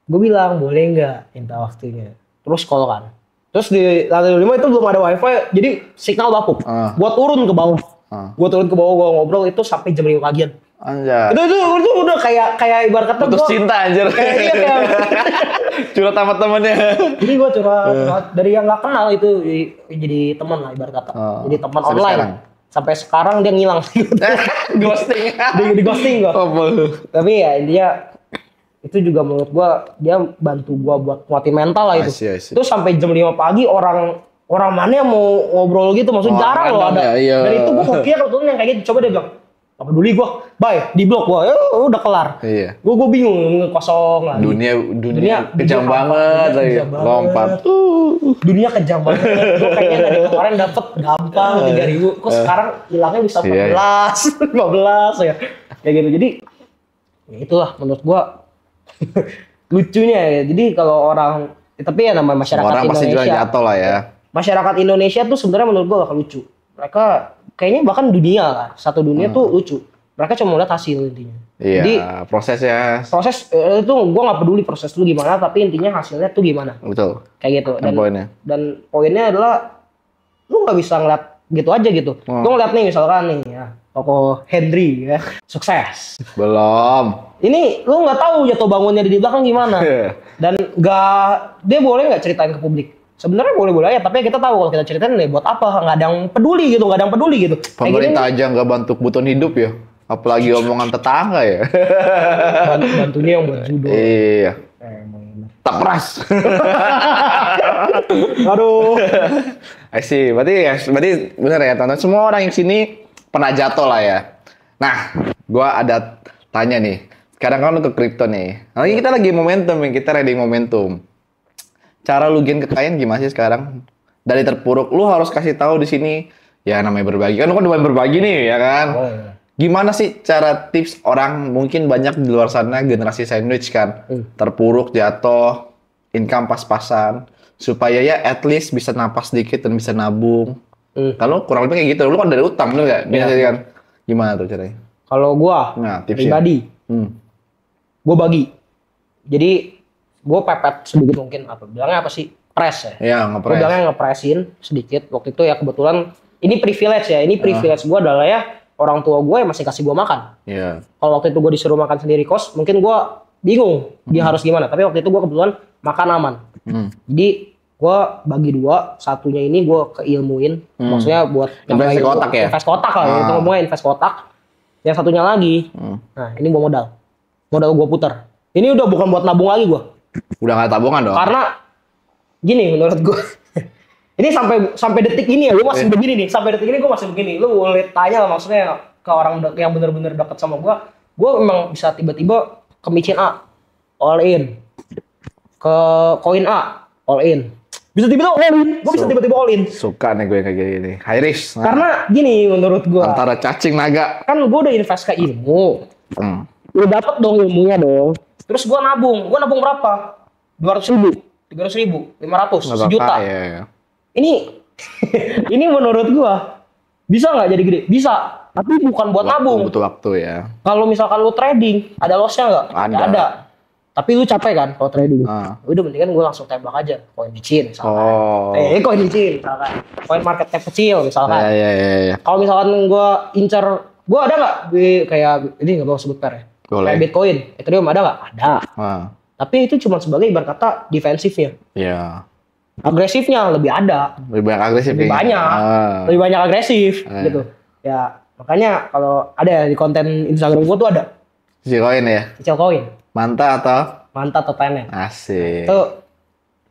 B: gue bilang boleh nggak minta waktunya. Terus call kan. Terus di lantai 5 itu belum ada wifi, jadi signal bapuk. Gue turun ke bawah. Gue ngobrol itu sampai jam 5 pagian.
A: Anjay.
B: Itu udah kayak ibarat kata
A: putus cinta anjir.
B: Kayak
A: curhat sama temennya.
B: Jadi gue curhat dari yang nggak kenal itu jadi teman lah ibarat kata. Jadi teman online. Sampai sekarang dia ngilang.
A: Ghosting.
B: Di ghosting gue. Tapi ya intinya itu juga menurut gue dia bantu gue buat nguatin mental lah itu. Terus sampai jam 5 pagi orang mana yang mau ngobrol gitu, maksudnya jarang loh ada. Dan itu gue kira waktu yang kayak gitu, coba dia bilang, gak peduli gue, bye, di blok gue, udah kelar. Gue bingung, kosong lagi.
A: Dunia kejam banget lagi, lompat.
B: Dunia kejam banget. Gue kayaknya dari kemarin dapet gampang 3.000, kok sekarang hilangnya bisa 14, 15 ya. Kayak gitu, jadi ya itulah menurut gue lucunya ya. Jadi kalau orang, tapi ya namanya masyarakat
A: orang
B: Indonesia.
A: Orang pasti jatuh lah ya.
B: Masyarakat Indonesia tuh sebenarnya menurut gue gak lucu. Mereka kayaknya bahkan dunia lah, satu dunia tuh lucu. Mereka cuma lihat hasil intinya.
A: Iya, jadi proses
B: itu gue nggak peduli proses lu gimana, tapi intinya hasilnya tuh gimana.
A: Betul.
B: Kayak gitu. Dan poinnya adalah lu nggak bisa ngeliat gitu aja gitu. Lu ngeliat nih misalkan nih ya, toko Henry ya, sukses.
A: Belum.
B: Ini lu nggak tahu jatuh bangunnya di belakang gimana. Dan dia boleh nggak ceritain ke publik? Sebenarnya boleh-boleh aja, tapi kita tahu kalau kita ceritain nih buat apa, nggak ada yang peduli gitu.
A: Pemerintah aja nggak bantu kebutuhan hidup ya, apalagi omongan tetangga ya.
B: Bantunya yang buat judo.
A: Iya. Tak peras.
B: Aduh.
A: I see. Berarti benar ya teman-teman. Semua orang yang sini pernah jatuh lah ya. Nah, gua ada tanya nih. Sekarang kan untuk kripto nih. Lagi kita lagi momentum nih, kita trading momentum. Cara lu gain kekayaan gimana sih sekarang? Dari terpuruk, lu harus kasih tahu di sini. Ya namanya berbagi. Kan lu kan doyan berbagi nih, ya kan? Gimana sih cara tips orang mungkin banyak di luar sana generasi sandwich kan? Terpuruk, jatuh, income pas-pasan. Supaya ya at least bisa napas sedikit dan bisa nabung. Kalau kurang lebih kayak gitu, lu kan dari utang lu nggak? Biasa kan? Gimana tuh caranya?
B: Kalau gua pribadi, gua bagi. Jadi gua pepet sedikit mungkin bilangnya apa sih? Press ya.
A: Iya,
B: Gua bilangnya ngepresin sedikit. Waktu itu ya kebetulan ini privilege ya. Ini privilege gua adalah ya orang tua gue masih kasih gua makan.
A: Iya.
B: Kalau waktu itu gua disuruh makan sendiri kos, mungkin gua bingung dia harus gimana. Tapi waktu itu gua kebetulan makan aman. Jadi gua bagi dua, satunya ini gua keilmuin, maksudnya buat
A: invest kotak ya?
B: Invest kotak lah, itu ngomongnya invest kotak. Yang satunya lagi, nah ini gua modal gua putar. Ini udah bukan buat nabung lagi gua.
A: Udah nggak tabungan dong?
B: Karena gini menurut gua, ini sampai detik ini ya, gua masih begini nih. Sampai detik ini gua masih begini. Lu boleh tanya lah maksudnya ke orang yang bener-bener dekat sama gua memang bisa tiba-tiba ke micin A, all in, ke koin A, all in. Bisa tiba-tiba all in, gue bisa tiba-tiba all in.
A: Suka nih gue kayak gini, high risk.
B: Karena gini menurut gue.
A: Antara cacing naga.
B: Kan gue udah invest ke ilmu. Udah dapet dong ilmunya dong. Terus gue nabung berapa? 200.000, 300.000, 500, sejuta.
A: Ya.
B: Ini menurut gue bisa nggak jadi gede? Bisa. Tapi bukan buat nabung.
A: Butuh waktu ya.
B: Kalau misalkan lu trading, ada lossnya nggak? Ada. Tapi lu capek kan kalau trading. Udah mendingan gue langsung tembak aja koin micin misalkan. Koin micin misalkan. Koin market cap kecil misalkan.
A: Iya.
B: Kalau misalkan gue incer, gue ada nggak kayak ini nggak mau sebut per ya.
A: Boleh.
B: Kayak Bitcoin, Ethereum ada nggak? Ada. Tapi itu cuma sebagai ibarat kata defensifnya.
A: Iya.
B: Agresifnya lebih ada.
A: Lebih banyak agresif.
B: Lebih banyak. Lebih banyak agresif gitu. Ya makanya kalau ada di konten Instagram gue tuh ada.
A: Cicil koin ya?
B: Cicil koin.
A: Manta atau
B: tenet.
A: Asik.
B: Itu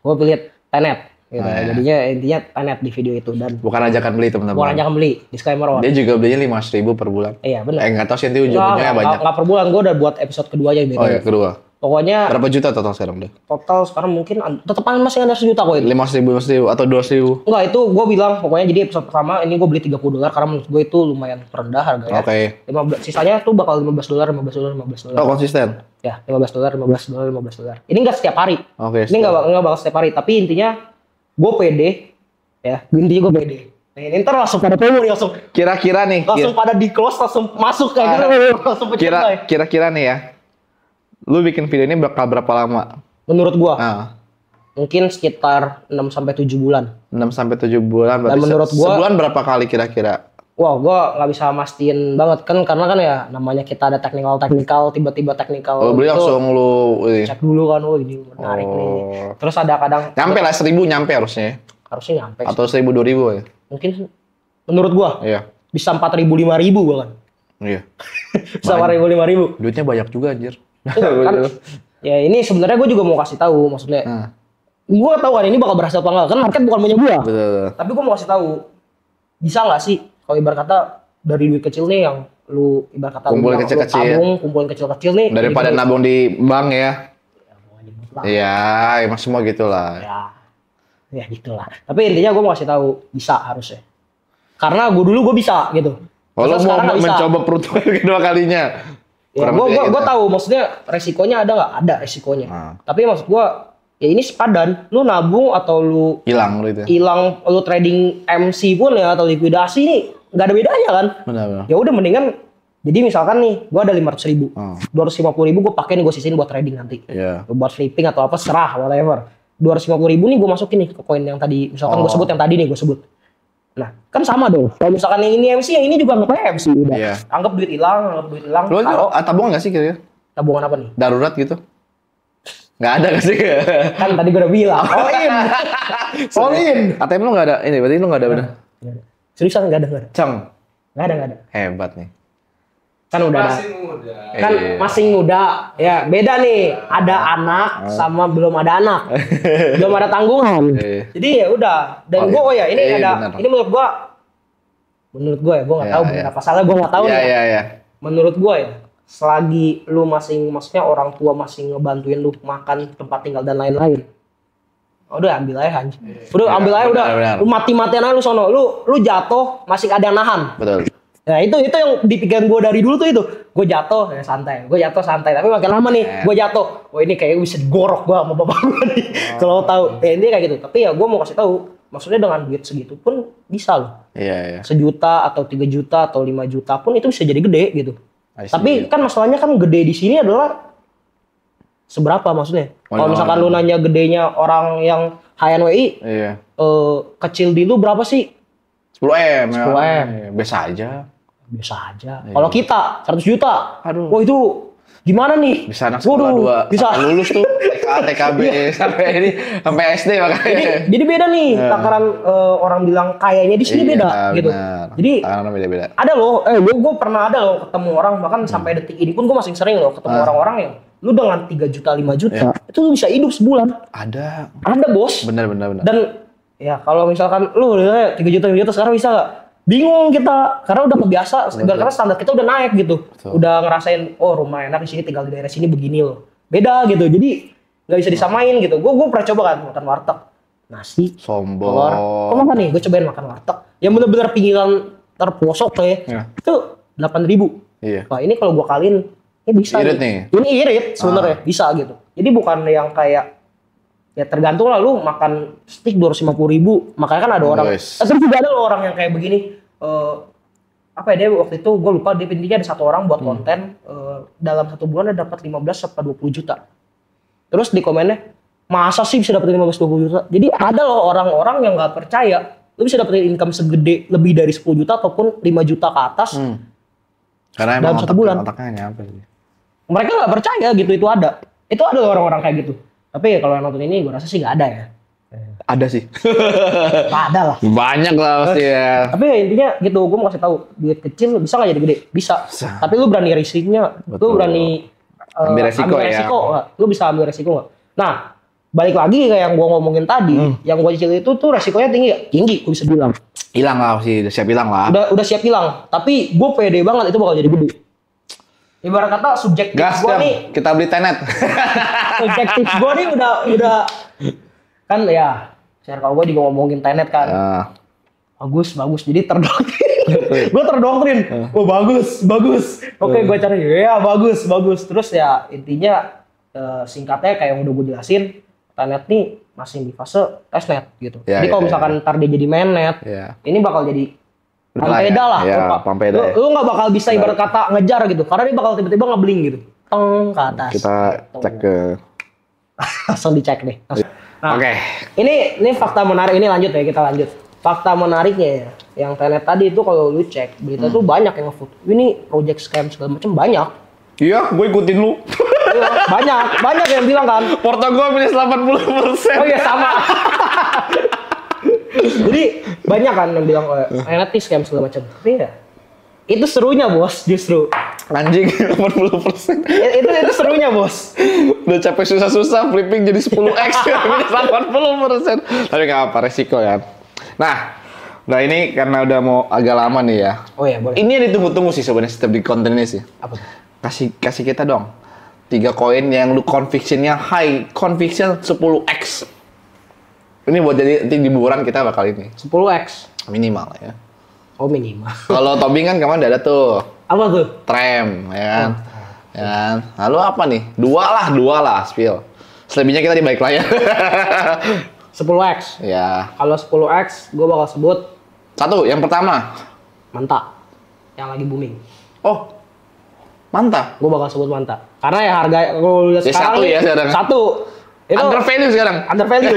B: gue pilih tenet gitu. Jadinya intinya tenet di video itu dan
A: bukan ajakan beli teman-teman.
B: Bukan ajakan beli, disclaimer on.
A: Dia juga belinya 500.000 per bulan.
B: Iya benar.
A: Nggak tahu sih nanti ujung-ujungnya banyak.
B: Nggak per bulan, gue udah buat episode kedua aja.
A: Oh ya kedua.
B: Pokoknya
A: berapa juta total sekarang deh?
B: Total sekarang mungkin tetap masih ada 1 juta koin.
A: 500.000 atau 200.000?
B: Enggak, itu gue bilang pokoknya jadi episode pertama ini gue beli $30 karena menurut gue itu lumayan rendah harganya.
A: Oke.
B: 15 sisanya tuh bakal $15.
A: Oh konsisten?
B: Ya $15. Ini nggak setiap hari.
A: Oke.
B: Ini nggak bakal setiap hari. Tapi intinya gue pede, ya. Intinya gue pede. Nah, ini ntar langsung pada promo nih langsung.
A: Kira-kira nih.
B: Langsung pada di close langsung masuk kayak gitu. Langsung
A: Kira-kira nih ya. Lu bikin video ini bakal berapa lama?
B: Menurut gua mungkin sekitar 6-7 bulan.
A: 6-7 bulan berarti.
B: Dan menurut gua
A: sebulan berapa kali kira-kira?
B: Wah, gua nggak bisa mastiin banget kan karena kan ya namanya kita ada technical tiba-tiba technical.
A: Oh, beli langsung lu
B: cek dulu kan, ini menarik nih. Terus ada kadang
A: nyampe lah 1.000 nyampe harusnya.
B: Harusnya nyampe.
A: Atau 1.000 2.000 ya?
B: Mungkin menurut gua.
A: Iya.
B: Bisa 4.000 5.000 gua kan.
A: Iya.
B: Bisa 4.000 5.000.
A: Duitnya banyak juga anjir.
B: Kan, ya ini sebenarnya gue juga mau kasih tahu maksudnya. Gue tahu kan ini bakal berhasil apa enggak kan market bukan punya gue. Tapi gue mau kasih tahu bisa nggak sih kalau ibarat kata dari duit kecil nih yang lu ibarat kata
A: kumpulin kecil-kecil,
B: kumpulin kecil-kecil nih
A: daripada nabung di bank ya. Iya, emang semua gitulah.
B: Ya gitulah. Tapi intinya gue mau kasih tahu bisa harusnya. Karena gue bisa gitu.
A: Kalau mau mencoba peruntungan kedua kalinya.
B: Ya, gue tahu maksudnya resikonya ada nggak? Ada resikonya. Tapi maksud gue ya ini sepadan. Lu nabung atau lu
A: hilang
B: lu trading MC pun ya atau likuidasi nih nggak ada bedanya kan?
A: Benar.
B: Ya udah mendingan. Jadi misalkan nih gue ada 500.000, 250.000 gue pakai nih gue sisihin buat trading nanti. Buat flipping atau apa serah whatever. 250.000 nih gue masukin nih ke koin yang tadi. Misalkan gue sebut yang tadi nih gue sebut. Nah, kan sama dong. Kalau misalkan yang ini MC, yang ini juga nggak MC udah. Anggap duit hilang.
A: Lu tabungan nggak sih kira-kira?
B: Tabungan apa nih?
A: Darurat gitu? Nggak ada nggak sih?
B: Kan tadi gue udah bilang. All in.
A: ATM lu nggak ada? Ini berarti lu nggak ada bener?
B: Seriusan nggak ada.
A: Cang?
B: Nggak ada.
A: Hebat nih.
B: Kan udah
C: masih muda.
B: Kan masih muda. Ya beda nih. Ada anak sama belum ada anak. Belum ada tanggungan. Jadi ya udah. Dan gue ini ada. Bener. Ini menurut gue ya gue nggak tahu benar apa salah gue nggak tahu nih.
A: Iya.
B: menurut gua ya, selagi lu maksudnya orang tua masih ngebantuin lu makan, tempat tinggal dan lain-lain, udah ambil aja anjing. Udah ambil aja udah.
A: Benar.
B: Lu mati-matian aja lu sono. Lu jatuh masih ada yang nahan.
A: Betul.
B: Nah itu yang di pikiran gue dari dulu tuh itu. Gue jatuh ya santai. Tapi makin lama nih gue jatuh. Wah ini kayaknya bisa digorok gue sama bapak gue nih. Kalau tahu. Ya ini kayak gitu. Tapi ya gue mau kasih tahu. Maksudnya dengan duit segitu pun bisa loh.
A: Iya.
B: 1 juta atau 3 juta atau 5 juta pun itu bisa jadi gede gitu. Tapi kan masalahnya kan gede di sini adalah seberapa maksudnya? Kalau misalkan lu nanya gedenya orang yang HNWI, kecil di lu berapa sih?
A: 10M.
B: 10M.
A: Biasa aja.
B: Kalau kita 100 juta.
A: Aduh.
B: Wah itu gimana nih?
A: Bisa anak sekolah 2.
B: Bisa
A: lulus tuh TK, TKB sampai SD makanya.
B: Jadi beda nih takaran orang bilang kayaknya di sini beda gitu. Jadi
A: beda.
B: ada loh, gue pernah ada loh ketemu orang bahkan sampai detik ini pun gue masih sering loh ketemu orang-orang yang lu dengan 3 juta 5 juta itu lu bisa hidup sebulan. Ada bos.
A: Bener.
B: Dan ya kalau misalkan lu 3 juta 5 juta sekarang bisa gak? Bingung kita karena udah kebiasa karena standar kita udah naik gitu. Betul. Udah ngerasain rumah enak di sini, tinggal di daerah sini begini loh. Beda gitu. Jadi nggak bisa disamain gitu. Gue pernah coba kan makan warteg. Nasi,
A: sombong.
B: telur. Kok makan nih? Gue cobain makan warteg. Yang bener-bener pinggiran terpelosok tuh ya. Itu 8.000. Iya. Wah, ini kalau gue kaliin bisa.
A: Irit nih.
B: Ini irit sebenarnya bisa gitu. Jadi bukan yang kayak ya tergantung lah lu makan steak 250.000. Makanya kan ada orang. Terus juga ada loh orang yang kayak begini. Apa ya dia waktu itu gue lupa dia intinya ada satu orang buat konten dalam 1 bulan dia dapat 15 sampai 20 juta. Terus di komennya masa sih bisa dapat 15-20 juta. Jadi ada loh orang-orang yang nggak percaya lu bisa dapetin income segede lebih dari 10 juta ataupun 5 juta ke atas
A: karena
B: dalam 1 bulan.
A: Otaknya nyampe sih.
B: Mereka nggak percaya gitu itu ada. Itu ada orang-orang kayak gitu. Tapi kalau yang nonton ini gue rasa sih nggak ada ya.
A: Ada sih.
B: Ada lah.
A: Banyak lah pasti ya.
B: Tapi ya intinya gitu, gue mau kasih tahu duit kecil bisa nggak jadi gede? Bisa. Tapi lu berani risikonya, lu berani
A: ambil resiko ya.
B: Lu bisa ambil resiko nggak? Nah, balik lagi kayak yang gue ngomongin tadi, yang gue cicil itu tuh resikonya tinggi, tinggi, gue bisa bilang.
A: Hilang lah sih, udah siap hilang lah.
B: Udah siap hilang. Tapi gue pede banget itu bakal jadi gede. Ibarat kata subjektif gue nih.
A: Kita beli tenet.
B: Subjektif gue nih udah kan ya. Circle gue juga ngomongin tenet kan. Bagus. Jadi terdoktrin. Gue terdoktrin. Oh bagus. Oke, gue cari. Ya bagus. Terus ya intinya singkatnya kayak yang udah gue jelasin. Tenet nih masih di fase testnet gitu. Ya, jadi kalau misalkan ntar dia jadi mainnet. Ini bakal jadi pampeda lah.
A: Pampeda.
B: Lu gak bakal bisa ibarat kata ngejar gitu. Karena dia bakal tiba-tiba ngebling gitu. Teng ke atas.
A: Kita cek ke.
B: Langsung dicek deh. Nah,
A: Oke.
B: Ini fakta menarik, ini lanjut ya, kita lanjut. Fakta menariknya ya, yang tenet tadi itu kalau lu cek, berita tuh banyak yang nge-food. Ini project scam segala macam banyak.
A: Iya, gue ikutin lu.
B: banyak yang bilang kan.
A: Porto gue minus 80%.
B: Oh iya sama. Jadi banyak kan yang bilang tenet scam segala macam. Tapi ya, itu serunya bos, justru.
A: Anjing 80%.
B: Itu serunya bos.
A: Udah capek susah-susah flipping jadi 10x minus 80%. Tapi nggak apa, resiko ya. Nah ini karena udah mau agak lama nih ya.
B: Oh iya boleh.
A: Ini yang ditunggu-tunggu sih sebenarnya setiap di konten ini sih.
B: Apa?
A: Kasih kita dong 3 koin yang lu convictionnya high, conviction 10x. Ini buat jadi nanti liburan kita bakal ini.
B: 10x
A: minimal ya.
B: Oh minimal.
A: Kalau Tobing kan kemarin udah ada tuh.
B: Apa tuh?
A: Tram, ya kan? Ya kan? Lalu apa nih? Dua lah, spill. Selebihnya kita di balik layar.
B: 10x.
A: Ya.
B: Kalau 10x, gue bakal sebut.
A: 1, yang pertama.
B: Manta. Yang lagi booming.
A: Oh, Manta?
B: Gue bakal sebut Manta. Karena ya harga, gue lihat sekarang.
A: 1 ya sekarang?
B: 1. Itu
A: under value sekarang.
B: Under value.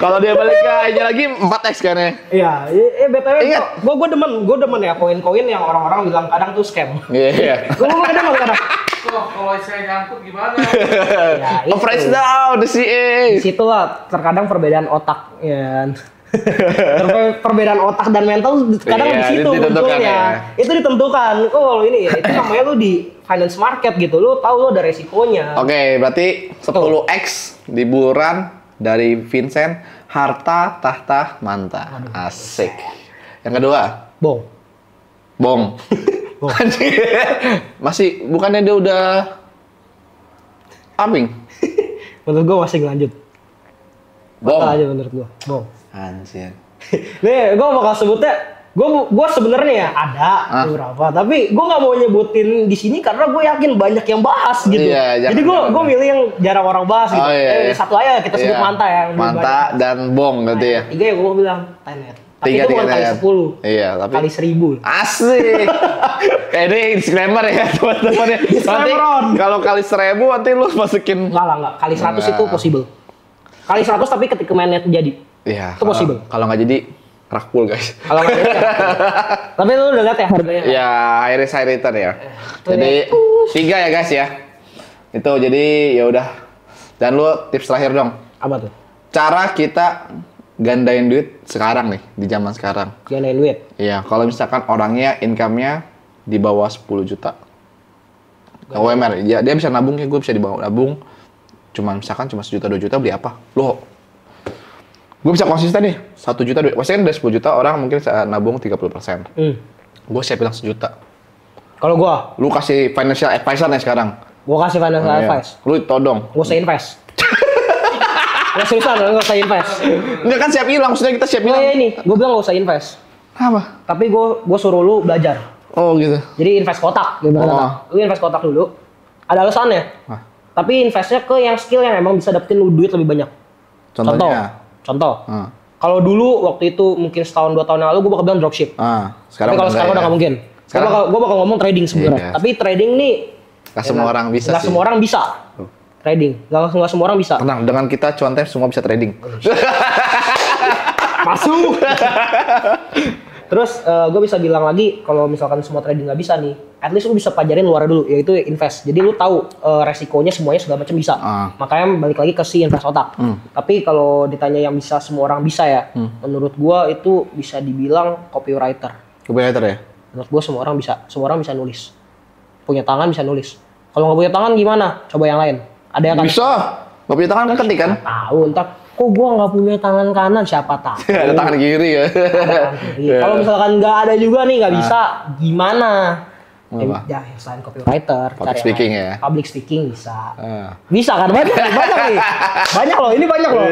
A: Kalau dia balik ke aja lagi 4x kan ya.
B: Iya, BTW gue demen ya koin-koin yang orang-orang bilang kadang tuh scam.
A: Iya.
B: Gue demen kadang.
C: Kalau saya nyangkut gimana?
B: Ya,
A: price down the CA.
B: Di situ lah terkadang perbedaan otak ya. Perbedaan otak dan mental kadang di situ munculnya. Ya. Itu ditentukan. Oh, kalau ini ya itu namanya lu di finance market gitu. Lu tahu lu ada resikonya.
A: Oke, berarti 10x liburan dari Vincent, harta tahta manta. Asik. Yang kedua,
B: Bong.
A: Bong. Masih bukannya dia udah Aping?
B: Menurut gua masih lanjut.
A: Bong.
B: Bakal aja menurut gua. Bong.
A: Anjir.
B: Nih, gua bakal sebutnya. Gua sebenarnya ya ada beberapa, tapi gua nggak mau nyebutin di sini karena gue yakin banyak yang bahas gitu.
A: Iya,
B: jadi gua milih yang jarang orang bahas gitu.
A: Oh, iya.
B: Satu aja kita sebut Manta ya.
A: Manta dan Bong gitu ya.
B: 3 ya gua bilang Tenet. Tapi
A: Tiga,
B: itu bukan kali 10.
A: Iya, tapi
B: kali 1000.
A: asik. Ini disclaimer ya teman-teman ya. Nanti kalau kali 1000 nanti lu masukin.
B: Enggak. Kali 100 itu possible. Kali 100 tapi ketika mainnya terjadi.
A: Iya.
B: Itu possible.
A: Kalau nggak jadi rakpul guys.
B: Kalau nggak jadi ya. Tapi lu udah lihat ya harganya.
A: Ya, high risk high return ya. Jadi 3 ya guys ya. Itu jadi ya udah. Dan lu tips terakhir dong.
B: Apa tuh?
A: Cara kita gandain duit sekarang nih di zaman sekarang.
B: Gandain duit.
A: Iya, kalau misalkan orangnya income-nya di bawah 10 juta. UMR, ya dia bisa nabung ya, gue bisa di bawah nabung. Misalkan cuma 1 juta 2 juta beli apa? Loh. Gue bisa konsisten nih, 1 juta duit. Maksudnya kan dari 10 juta orang mungkin bisa nabung 30%. Gue siap bilang 1 juta.
B: Kalau gua,
A: Lu kasih financial advisor nih sekarang.
B: gua kasih financial advice.
A: Lu todong.
B: Gua usah invest. Gak seriusan, gak usah invest.
A: Enggak kan siap hilang, maksudnya kita siap
B: Oh
A: hilang.
B: ya ini, gua bilang gak usah invest.
A: Apa?
B: Tapi gua suruh lu belajar.
A: Oh gitu.
B: Jadi invest kotak, gimana?
A: Oh.
B: Lu invest kotak dulu. Ada alasannya. Tapi investnya ke yang skill yang emang bisa dapetin lu duit lebih banyak.
A: Contohnya?
B: Contoh. Kalau dulu waktu itu mungkin setahun 2 tahun yang lalu gua bakal bilang dropship.
A: Sekarang
B: tapi kalau sekarang udah nggak mungkin. Gua bakal ngomong trading sebenarnya.
A: Yes.
B: Tapi trading nih
A: Gak semua orang bisa
B: nggak
A: sih.
B: semua orang bisa. Trading. Nggak semua orang bisa.
A: Tenang, dengan kita cuanten semua bisa trading.
B: Masuk. Terus gue bisa bilang lagi kalau misalkan semua trading nggak bisa nih, at least lu bisa pelajarin luar dulu, yaitu invest. Jadi lu tahu resikonya semuanya segala macam bisa. Makanya balik lagi ke si invest otak. Tapi kalau ditanya yang bisa semua orang bisa ya, menurut gue itu bisa dibilang copywriter.
A: Copywriter ya?
B: Menurut gue semua orang bisa nulis. Punya tangan bisa nulis. Kalau nggak punya tangan gimana? Coba yang lain. Ada yang
A: Bisa. Gak punya tangan kan ketik kan?
B: tahu entar kok gua nggak punya tangan kanan, siapa tahu.
A: Ada tangan kiri ya.
B: Kalau misalkan nggak ada juga nih, nggak bisa, gimana?
A: Apa?
B: Ya selain copywriter,
A: Public speaking ya?
B: Public speaking bisa. Bisa kan? Banyak nih. Banyak loh, ini banyak loh.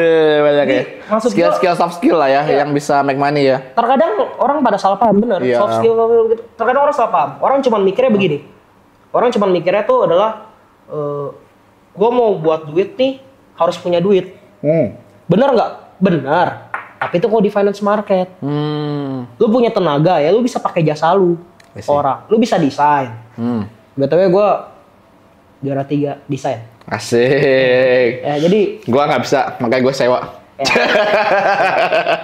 A: Banyak ya.
B: maksud gua-
A: Skill soft skill lah ya, yang bisa make money ya.
B: Terkadang orang pada salah paham, bener.
A: Iya.
B: Soft skill gitu. Terkadang orang salah paham. Orang cuma mikirnya begini. Orang cuma mikirnya tuh adalah, gue mau buat duit nih, harus punya duit. Bener nggak? Bener. Tapi itu kalau di finance market. Lu punya tenaga ya, lu bisa pakai jasa lu. Orang. Lu bisa desain. BTW gue juara 3 desain.
A: Asik.
B: Ya, jadi
A: Gua nggak bisa, makanya gue sewa.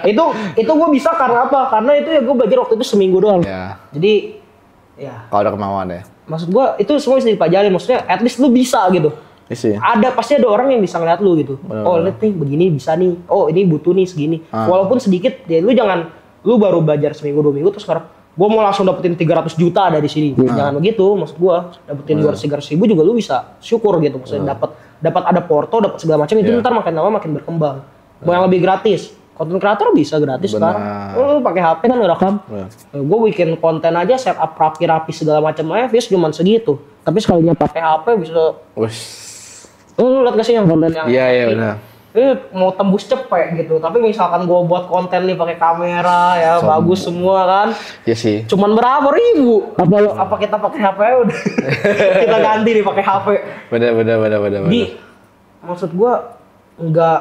B: itu gue bisa karena apa? Karena itu ya gue belajar waktu itu seminggu doang.
A: Ya.
B: Jadi ya
A: Kalau ada kemauan ya.
B: maksud gue itu semua bisa dipelajari. Maksudnya at least lu bisa gitu.
A: Isi.
B: Pasti ada orang yang bisa ngeliat lu gitu. Oh lihat nih begini bisa nih. Oh ini butuh nih segini. Walaupun sedikit ya lu jangan, lu baru belajar seminggu 2 minggu terus sekarang gue mau langsung dapetin 300 juta dari sini. Jangan begitu, maksud gue dapetin 200-300 ribu juga lu bisa syukur gitu. Maksudnya dapat ada porto, dapat segala macam itu ntar makin lama makin berkembang. Mau yang lebih gratis, konten kreator bisa gratis kan. Lu pakai HP kan ngerekam. Gue bikin konten aja setup rapi-rapi segala macam aja, views cuma segitu. Tapi sekalinya pakai HP bisa. Lu lihat gak sih yang konten yang
A: Iya benar.
B: mau tembus cepet gitu. Tapi misalkan gue buat konten nih pakai kamera ya bagus semua kan.
A: Iya sih.
B: Cuman berapa ribu? Apa kita pakai HP udah kita ganti nih pakai HP.
A: Benar.
B: Di maksud gue nggak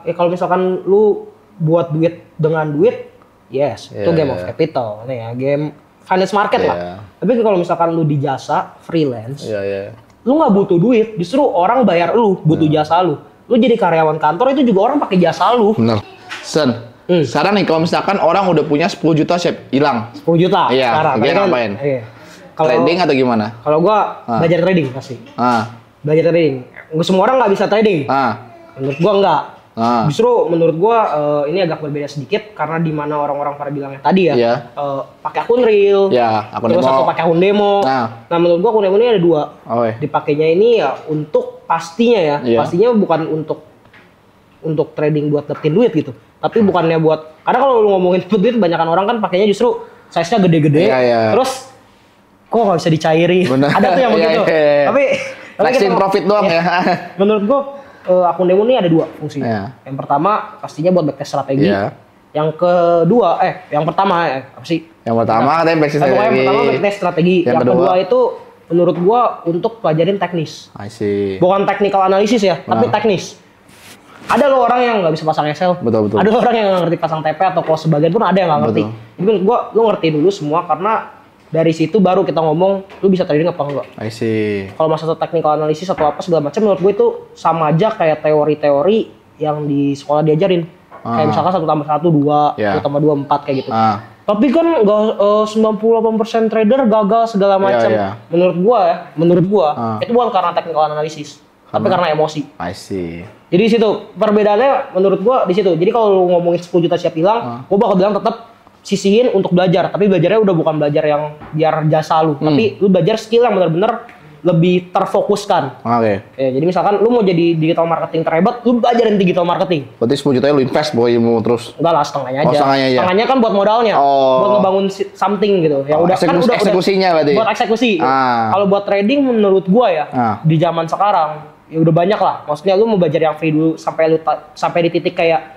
B: ya kalau misalkan lu buat duit dengan duit, yes, itu game of capital nih ya, game finance market lah. Tapi kalau misalkan lu di jasa freelance, lu nggak butuh duit, justru orang bayar lu butuh jasa lu. Lu jadi karyawan kantor itu juga orang pakai jasa lu.
A: Benar. Sekarang nih kalau misalkan orang udah punya 10 juta siap hilang.
B: 10 juta
A: Iya,
B: sekarang.
A: dia
B: Tapi kan,
A: ngapain?
B: Kalau
A: Trading atau gimana?
B: Kalau gua belajar trading pasti. Belajar trading. Nggak semua orang nggak bisa trading. Menurut gua enggak. Justru menurut gua ini agak berbeda sedikit karena di mana orang-orang pada bilangnya tadi ya, pakai akun real,
A: akun
B: terus
A: demo.
B: atau pakai akun demo. Nah menurut gua akun demo ini ada 2. Dipakainya ini ya untuk pastinya pastinya bukan untuk trading buat dapetin duit gitu. Tapi bukannya buat, karena kalau lu ngomongin duit, banyakan orang kan pakainya justru size-nya gede-gede. Terus kok nggak bisa dicairin? Ada tuh yang begitu. Tapi
A: flexing profit doang ya.
B: Menurut gua akun demo ini ada 2 fungsinya. Yang pertama pastinya buat backtest strategi. Yang kedua, yang pertama apa sih?
A: Yang pertama katanya backtest strategi.
B: Yang pertama backtest strategi. Yang kedua itu menurut gua untuk pelajarin teknis.
A: I see.
B: Bukan technical analysis ya, tapi teknis. Ada loh orang yang nggak bisa pasang Excel.
A: Betul.
B: Ada orang yang nggak ngerti pasang TP atau kalau sebagian pun ada yang nggak ngerti. Jadi menurut gua lu ngerti dulu semua karena dari situ baru kita ngomong lu bisa trading apa enggak.
A: I see.
B: Kalau masalah technical analysis atau apa segala macam menurut gue itu sama aja kayak teori-teori yang di sekolah diajarin. Kayak misalkan 1+1 2, 2+2 4 kayak gitu. Tapi kan enggak 98% trader gagal segala macam. Menurut gua itu bukan karena technical analysis, tapi karena emosi.
A: I see.
B: Jadi di situ perbedaannya menurut gua di situ. Jadi kalau lu ngomongin 10 juta siap hilang, gua bakal bilang tetap sisihin untuk belajar, tapi belajarnya udah bukan belajar yang biar jasa lu, tapi lu belajar skill yang benar-benar lebih terfokuskan.
A: Oke.
B: Ya, jadi misalkan lu mau jadi digital marketing terhebat, lu belajarin digital marketing.
A: Berarti 10 juta lu invest boy ilmu terus.
B: Enggak lah, setengahnya aja.
A: Setengahnya aja.
B: Setengahnya kan buat modalnya, buat ngebangun something gitu. Ya udah kan udah
A: eksekusinya berarti.
B: Buat eksekusi. Kalau buat trading menurut gua ya, di zaman sekarang ya udah banyak lah. Maksudnya lu mau belajar yang free dulu sampai di titik kayak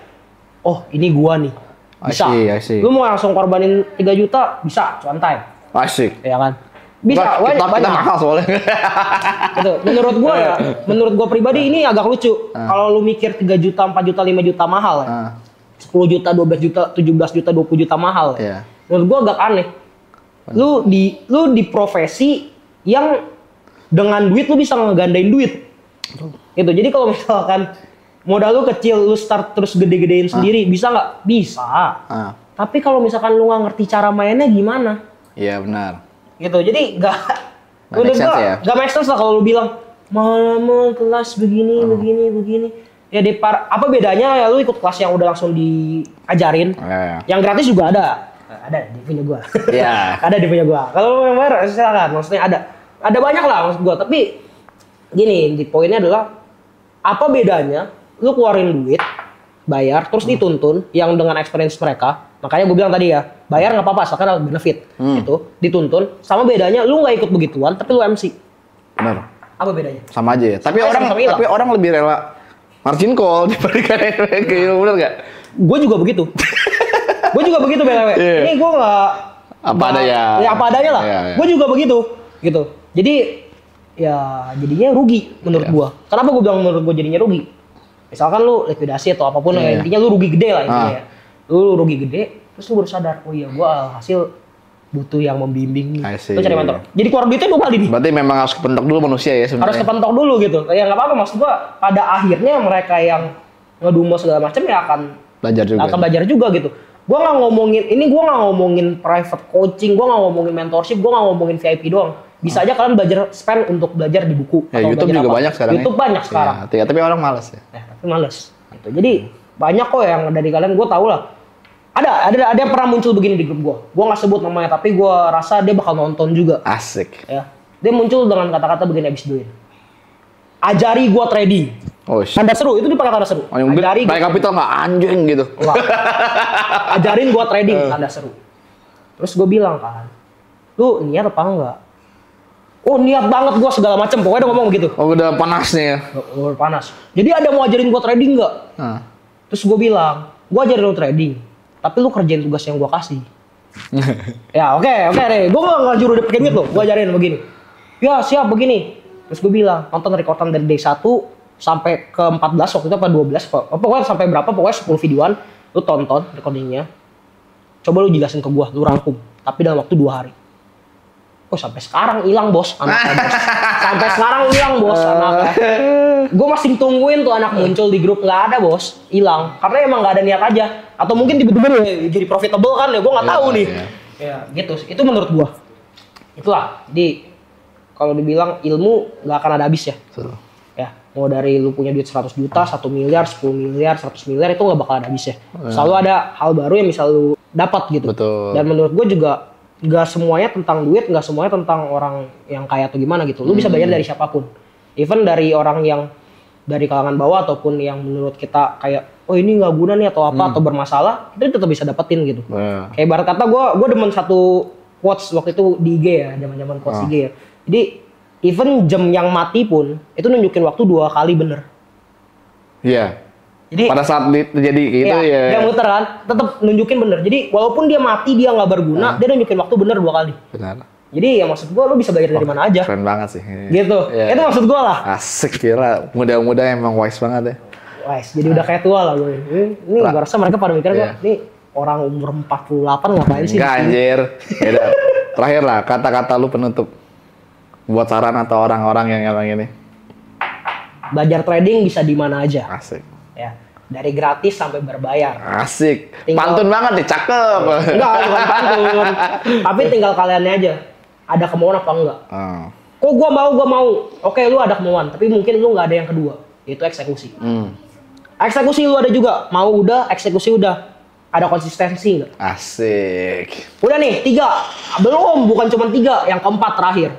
B: oh, ini gua nih. Bisa.
A: I see.
B: Lu mau langsung korbanin 3 juta, bisa, cuantai.
A: Asik.
B: Iya kan? Bisa,
A: kita mahal soalnya.
B: Gitu. Menurut gua pribadi ini agak lucu. Kalau lu mikir 3 juta, 4 juta, 5 juta mahal ya. 10 juta, 12 juta, 17 juta, 20 juta mahal ya. Menurut gua agak aneh. Lu di profesi yang dengan duit lu bisa ngegandain duit. Gitu. Jadi kalau misalkan modal lu kecil, lu start terus gede-gedein sendiri, bisa nggak? Bisa. Tapi kalau misalkan lu nggak ngerti cara mainnya gimana?
A: Iya benar.
B: Gitu, jadi nggak make sense lah kalau lu bilang malam kelas begini. Ya apa bedanya ya lu ikut kelas yang udah langsung diajarin? Yang gratis juga ada di punya gua. Iya. Ada di punya gua. Kalau lu yang bayar silakan. Maksudnya ada banyak lah maksud gua. Tapi gini, di poinnya adalah apa bedanya? Lu keluarin duit, bayar, terus dituntun yang dengan experience mereka. Makanya gue bilang tadi ya, bayar nggak apa-apa, asalkan ada benefit. Itu dituntun. Sama bedanya, lu nggak ikut begituan, tapi lu MC.
A: Benar.
B: Apa bedanya?
A: Sama aja ya. Tapi orang lebih rela margin call dibandingkan kayak bener nggak?
B: Gue juga begitu. BTW. Ini gue nggak
A: apa adanya.
B: Ya apa adanya lah. Gue juga begitu. Gitu. Jadi ya jadinya rugi menurut gue. Kenapa gue bilang menurut gue jadinya rugi? Misalkan lu likuidasi atau apapun ya, intinya lu rugi gede lah intinya ya. Lu rugi gede, terus lu baru sadar, oh iya gua hasil butuh yang membimbing nih. Lu cari mentor. Jadi keluar duitnya 2 kali nih.
A: Berarti memang harus kepentok dulu manusia ya sebenarnya.
B: Harus kepentok dulu gitu. Ya nggak apa-apa, maksud gua pada akhirnya mereka yang ngedumo segala macam ya akan belajar juga gitu. Gua nggak ngomongin private coaching, gua nggak ngomongin mentorship, gua nggak ngomongin VIP doang. Bisa aja kalian belajar spend untuk belajar di buku.
A: Ya, YouTube juga banyak sekarang.
B: YouTube banyak sekarang.
A: Ya, tapi orang malas ya.
B: Tapi malas. Gitu. Jadi banyak kok yang dari kalian, gue tau lah. Ada yang pernah muncul begini di grup gue. Gue nggak sebut namanya, tapi gue rasa dia bakal nonton juga.
A: Asik.
B: Ya. Dia muncul dengan kata-kata begini abis duit. Ajari gue trading.
A: Oh,
B: tanda seru, itu dipakai tanda seru.
A: Ajari gue kapital nggak anjing gitu.
B: Ajarin gue trading, tanda seru. Terus gue bilang kan, lu niat apa enggak? Oh niat banget gue segala macem, pokoknya udah ngomong begitu.
A: Oh udah panas nih ya?
B: Udah panas. Jadi ada mau ajarin gue trading nggak? Terus gue bilang, gue ajarin lu trading, tapi lu kerjain tugas yang gue kasih. Ya oke deh, gue nggak juru pakai duit lo, gue ajarin begini. Ya siap begini. Terus gue bilang, nonton rekordan dari day 1 sampai ke 14 waktu itu apa 12, pokoknya sampai berapa, pokoknya 10 videoan, lu tonton recordingnya. Coba lu jelasin ke gue, lu rangkum, tapi dalam waktu 2 hari. Oh sampai sekarang hilang bos anaknya bos. Sampai sekarang hilang bos anaknya. Gue masih tungguin tuh anak muncul di grup, nggak ada bos, hilang. Karena emang nggak ada niat aja. Atau mungkin tiba-tiba jadi profitable kan ya, gue nggak tahu nih. Ya gitu, itu menurut gue. Itulah. Jadi kalau dibilang ilmu nggak akan ada habis ya. Ya mau dari lu punya duit 100 juta, 1 miliar, 10 miliar, 100 miliar itu nggak bakal ada habis ya. Selalu ada hal baru yang bisa lu dapat gitu.
A: Betul.
B: Dan menurut gue juga nggak semuanya tentang duit, nggak semuanya tentang orang yang kaya atau gimana gitu. Lu bisa belajar dari siapapun. Even dari orang yang dari kalangan bawah ataupun yang menurut kita kayak oh ini nggak guna nih atau apa atau bermasalah, kita tetap bisa dapetin gitu. Kayak ibarat kata gue demen satu quotes waktu itu di IG ya, zaman quotes IG ya. Jadi even jam yang mati pun itu nunjukin waktu 2 kali bener.
A: Iya.
B: Jadi
A: pada saat terjadi gitu ya.
B: Dia muter kan, tetap nunjukin bener. Jadi walaupun dia mati dia nggak berguna, dia nunjukin waktu bener 2 kali.
A: Benar.
B: Jadi ya maksud gue lu bisa belajar dari mana aja.
A: Keren banget sih.
B: Gitu. Itu maksud gue lah.
A: Asik gila, muda-muda emang wise banget ya.
B: Wise, jadi udah kayak tua lah gue. Ini gue rasa mereka pada mikir gue, nih orang umur 48 ngapain sih?
A: Enggak anjir. Yaudah. Terakhir lah, kata-kata lu penutup. Buat saran atau orang-orang yang emang ini.
B: Belajar trading bisa di mana aja.
A: Asik.
B: Ya, dari gratis sampai berbayar.
A: Asik. Pantun banget nih, cakep.
B: Enggak, bukan pantun. Tapi tinggal kaliannya aja. Ada kemauan apa enggak? Kok gua mau. Oke, lu ada kemauan, tapi mungkin lu nggak ada yang kedua, yaitu eksekusi. Eksekusi lu ada juga. Mau udah, eksekusi udah. Ada konsistensi nggak?
A: Asik.
B: Udah nih, 3. Belum, bukan cuma 3. Yang keempat terakhir.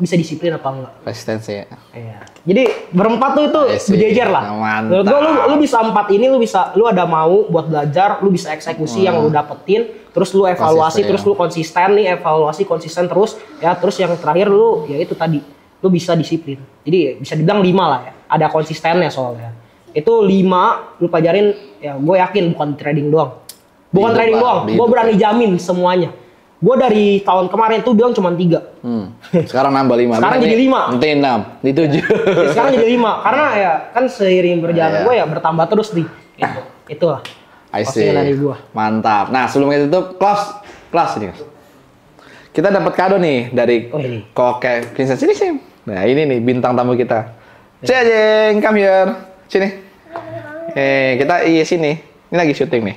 B: Bisa disiplin apa enggak?
A: Konsistensi ya.
B: Iya. Jadi berempat tuh itu berjejer lah.
A: Mantap.
B: Menurut gua lu bisa 4 ini, lu ada mau buat belajar, lu bisa eksekusi yang lu dapetin, terus lu evaluasi, terus lu konsisten nih, evaluasi konsisten terus ya, terus yang terakhir lu ya itu tadi, lu bisa disiplin. Jadi bisa dibilang 5 lah ya. Ada konsistennya soalnya. Itu 5 lu pelajarin ya, gue yakin bukan trading doang. Bukan trading doang, gue berani jamin semuanya. Gue dari tahun kemarin tuh bilang cuma 3.
A: Sekarang nambah 5.
B: Sekarang jadi 5.
A: Nanti 6, di 7.
B: Sekarang jadi 5. Karena ya kan seiring berjalan gue ya bertambah terus nih. Gitu. Itulah.
A: Postingan
B: dari gue.
A: Mantap. Nah sebelum kita tutup, close ini. Kita dapat kado nih dari Koke Princess ini sih. Nah ini nih bintang tamu kita. Ceng, come here. Sini. Kita sini. Ini lagi syuting nih.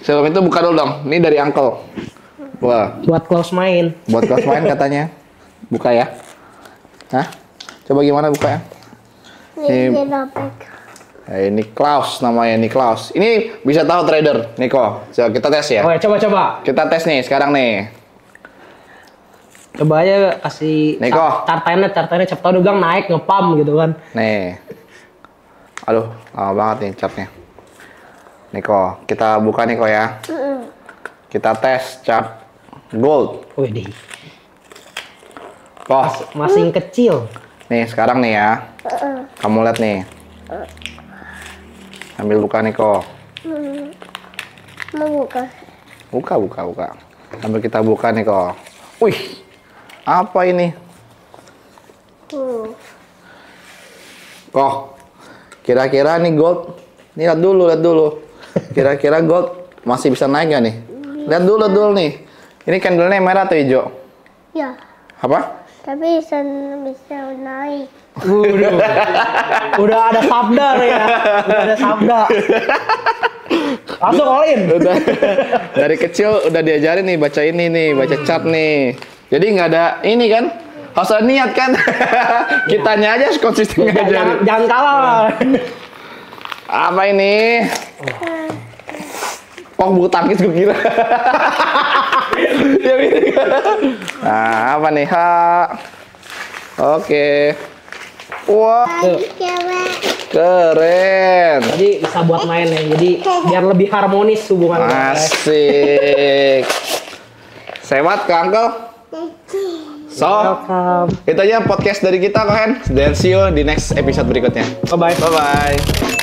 A: Sebelum itu buka dulu dong. Ini dari Uncle. Wah.
B: Buat close main.
A: Buat close main katanya. Buka ya. Hah? Coba gimana buka ya? Ini Klaus namanya, ini Klaus. Ini bisa tahu trader, Niko. Coba kita tes ya.
B: Oke, coba.
A: Kita tes nih sekarang nih.
B: Coba aja kasih
A: Niko.
B: Chartnya cepet tau bilang naik ngepam gitu kan.
A: Nih. Aduh, lama banget nih chartnya. Niko, kita buka Niko ya. Kita tes chart gold.
B: Wih, masih kecil.
A: Nih sekarang nih ya. Kamu lihat nih. Ambil buka Niko.
D: Mau buka?
A: Buka. Sambil kita buka Niko. Wih, apa ini? Kok, kira-kira nih gold. Nih lihat dulu. Kira-kira gold masih bisa naik gak nih? Lihat dulu nih. Ini candle-nya merah atau hijau?
D: Ya.
A: Apa?
D: Tapi bisa naik.
B: Udah ada sabda ya. Udah ada sabda. Langsung all in.
A: Udah. Dari kecil udah diajarin nih baca ini nih, baca chart nih. Jadi nggak ada ini kan? Harus ada niat kan? Kitanya aja konsisten ngajarin.
B: Jangan kalah.
A: Apa ini? Oh, bulu tangkis gue kira. Nah, apa nih? Oke. Wah. Keren.
B: Jadi bisa buat main ya. Jadi biar lebih harmonis hubungan.
A: Asik. Sehat Kak Uncle? So, itu aja podcast dari kita, Kohen. Dan see you di next episode berikutnya.
B: Bye-bye.
A: Bye-bye.